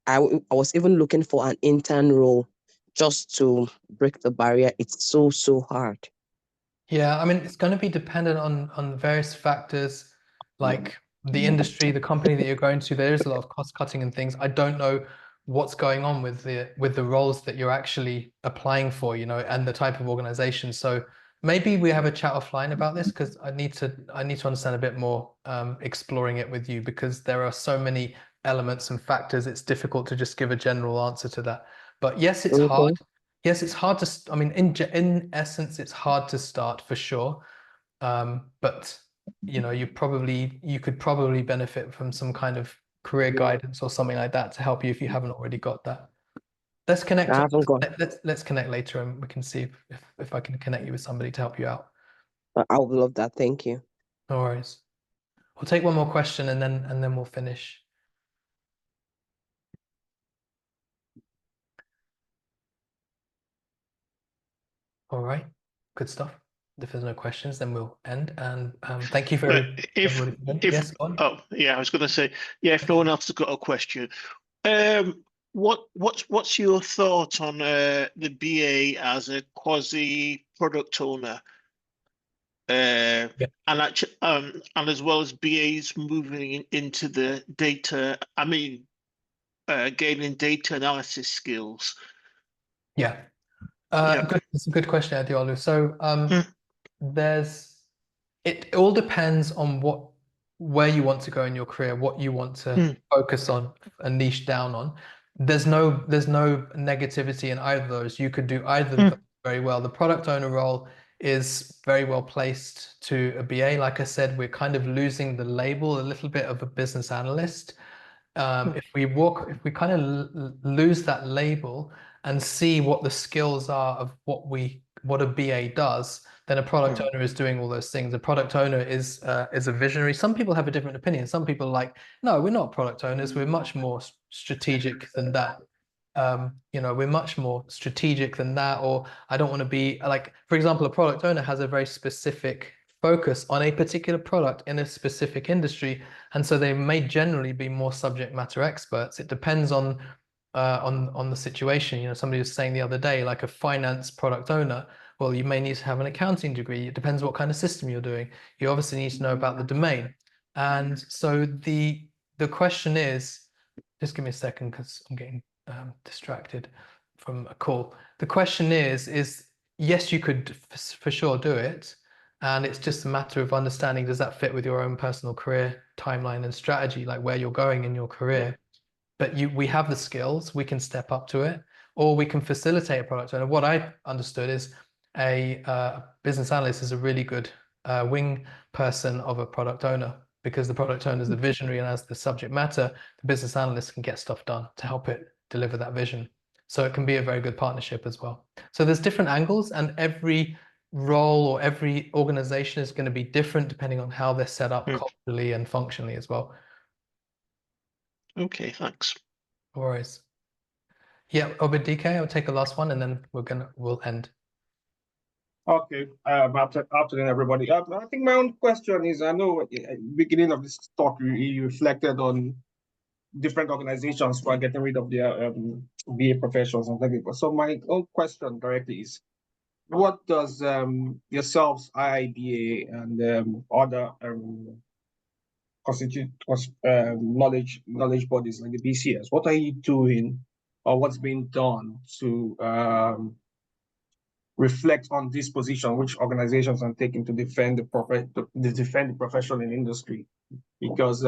I was even looking for an intern role just to break the barrier. It's so hard. Yeah, I mean, it's going to be dependent on various factors like the industry, the company that you're going to. There is a lot of cost cutting and things. I don't know what's going on with the roles that you're actually applying for, and the type of organization. So maybe we have a chat offline about this because I need to understand a bit more, exploring it with you because there are so many elements and factors. It's difficult to just give a general answer to that. But yes, it's hard. Okay. Yes, it's hard to, I mean, in essence, it's hard to start for sure. But you could probably benefit from some kind of career guidance or something like that to help you if you haven't already got that. Let's I connect. haven't gone. Let's connect later and we can see if I can connect you with somebody to help you out. I would love that. Thank you. No worries. We'll take one more question and then we'll finish. All right. Good stuff. If there's no questions, then we'll end. And thank you for Well, if everybody. if Yes, go on. oh yeah, I was going to say yeah. If no one else has got a question, what's your thought on the BA as a quasi product owner, Yeah. and as well as BAs moving into the data. I mean, gaining data analysis skills. Yeah. Yeah. It's a good question, Adiolu. So Mm, it all depends on where you want to go in your career, what you want to mm, focus on and niche down on. There's no negativity in either of those. You could do either of them mm, very well. The product owner role is very well placed to a BA. Like I said, we're kind of losing the label a little bit of a business analyst. mm, If we kind of lose that label and see what the skills are of what a BA does, then a product mm, owner is doing all those things. A product owner is a visionary. Some people have a different opinion. Some people are like, no, we're not product owners. We're much more strategic than that. We're much more strategic than that. Or I don't want to be like, for example, a product owner has a very specific focus on a particular product in a specific industry, and so they may generally be more subject matter experts. It depends on the situation. Somebody was saying the other day, like a finance product owner, well, you may need to have an accounting degree. It depends what kind of system you're doing. You obviously need to know about the domain. And so the question is, just give me a second because I'm getting distracted from a call. The question is yes, you could for sure do it. And it's just a matter of understanding, does that fit with your own personal career timeline and strategy, like where you're going in your career? But we have the skills, we can step up to it, or we can facilitate a product owner. What I understood is a business analyst is a really good wing person of a product owner because the product owner is the visionary and as the subject matter, the business analyst can get stuff done to help it deliver that vision. So it can be a very good partnership as well. So there's different angles, and every role or every organization is going to be different depending on how they're set up mm. culturally and functionally as well. Okay, thanks. No worries. Yeah, DK, I'll take the last one and then we'll end. Okay. Afternoon, everybody. I think my own question is, I know at the beginning of this talk, you reflected on different organizations who are getting rid of their BA professionals and things. So my own question directly is, what does yourselves, IIBA, and other knowledge bodies like the BCS. What are you doing, or what's being done to reflect on this position which organizations are taking to defend the profession in industry? Because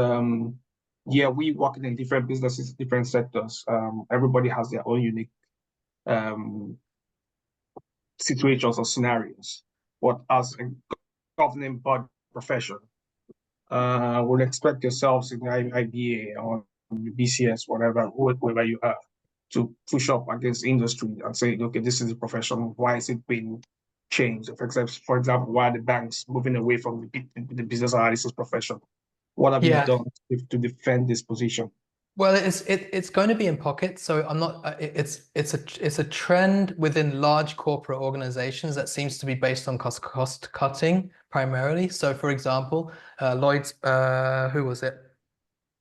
yeah, we work in different businesses, different sectors. Everybody has their own unique situations or scenarios. But as a governing body profession, would expect yourselves in IBA or BCS, whoever you are, to push up against industry and say, okay, this is the profession. Why is it being changed? For example, why are the banks moving away from the business analysis profession? What have you done to defend this position? Well, it's going to be in pockets. So I'm not. It's a trend within large corporate organizations that seems to be based on cost cutting primarily. So, for example, Lloyd's. Who was it?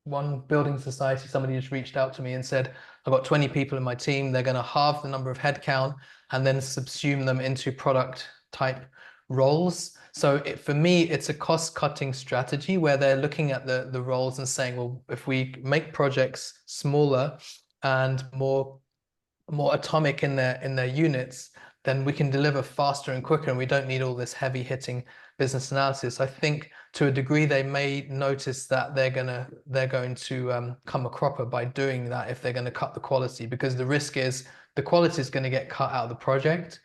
One building society. Somebody just reached out to me and said, "I've got 20 people in my team. They're going to halve the number of headcount and then subsume them into product type roles." So for me, it's a cost-cutting strategy where they're looking at the roles and saying, well, if we make projects smaller and more atomic in their units, then we can deliver faster and quicker, and we don't need all this heavy-hitting business analysis. I think to a degree they may notice that they're going to come a cropper by doing that if they're going to cut the quality, because the risk is the quality is going to get cut out of the project.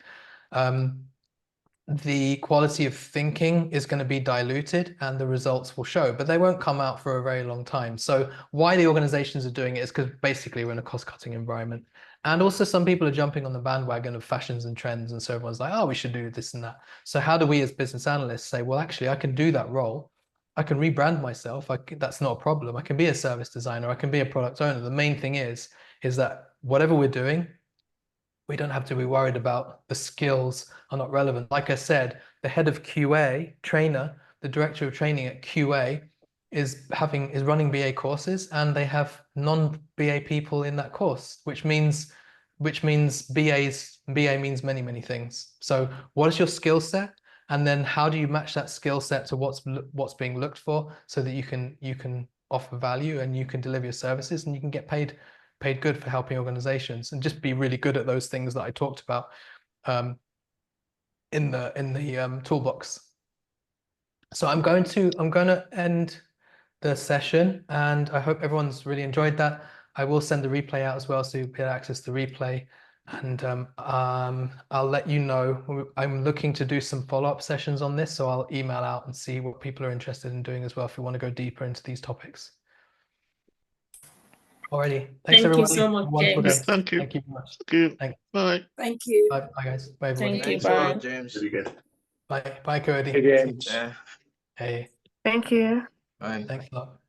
The quality of thinking is going to be diluted and the results will show, but they won't come out for a very long time. So why the organizations are doing it is because basically we're in a cost-cutting environment. And also some people are jumping on the bandwagon of fashions and trends, and so everyone's like, oh, we should do this and that. So how do we as business analysts say, well, actually, I can do that role. I can rebrand myself. That's not a problem. I can be a service designer. I can be a product owner. The main thing is that whatever we're doing, we don't have to be worried about the skills are not relevant. Like I said, the head of QA trainer, the director of training at QA is running BA courses, and they have non-BA people in that course, which means BA means many, many things. So what is your skill set? And then how do you match that skill set to what's being looked for, so that you can offer value and you can deliver your services and you can get paid good for helping organizations, and just be really good at those things that I talked about in the toolbox. So I'm going to end the session, and I hope everyone's really enjoyed that. I will send the replay out as well, so you'll be able to access the replay. And I'll let you know. I'm looking to do some follow-up sessions on this, so I'll email out and see what people are interested in doing as well if we want to go deeper into these topics. Alrighty. Thanks, everybody. Thank you so much, Wonderful James. day. Thank you. Thank you very much. Thank you. Thanks. Bye. Thank you. Bye, guys. Bye, everybody. Thank you. Thanks a lot, Bye. James. Bye, bye, Cody. Again. Yeah. Hey, Thank you. Bye. thanks a lot.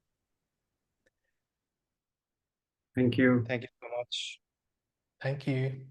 Thank you. Thank you so much. Thank you.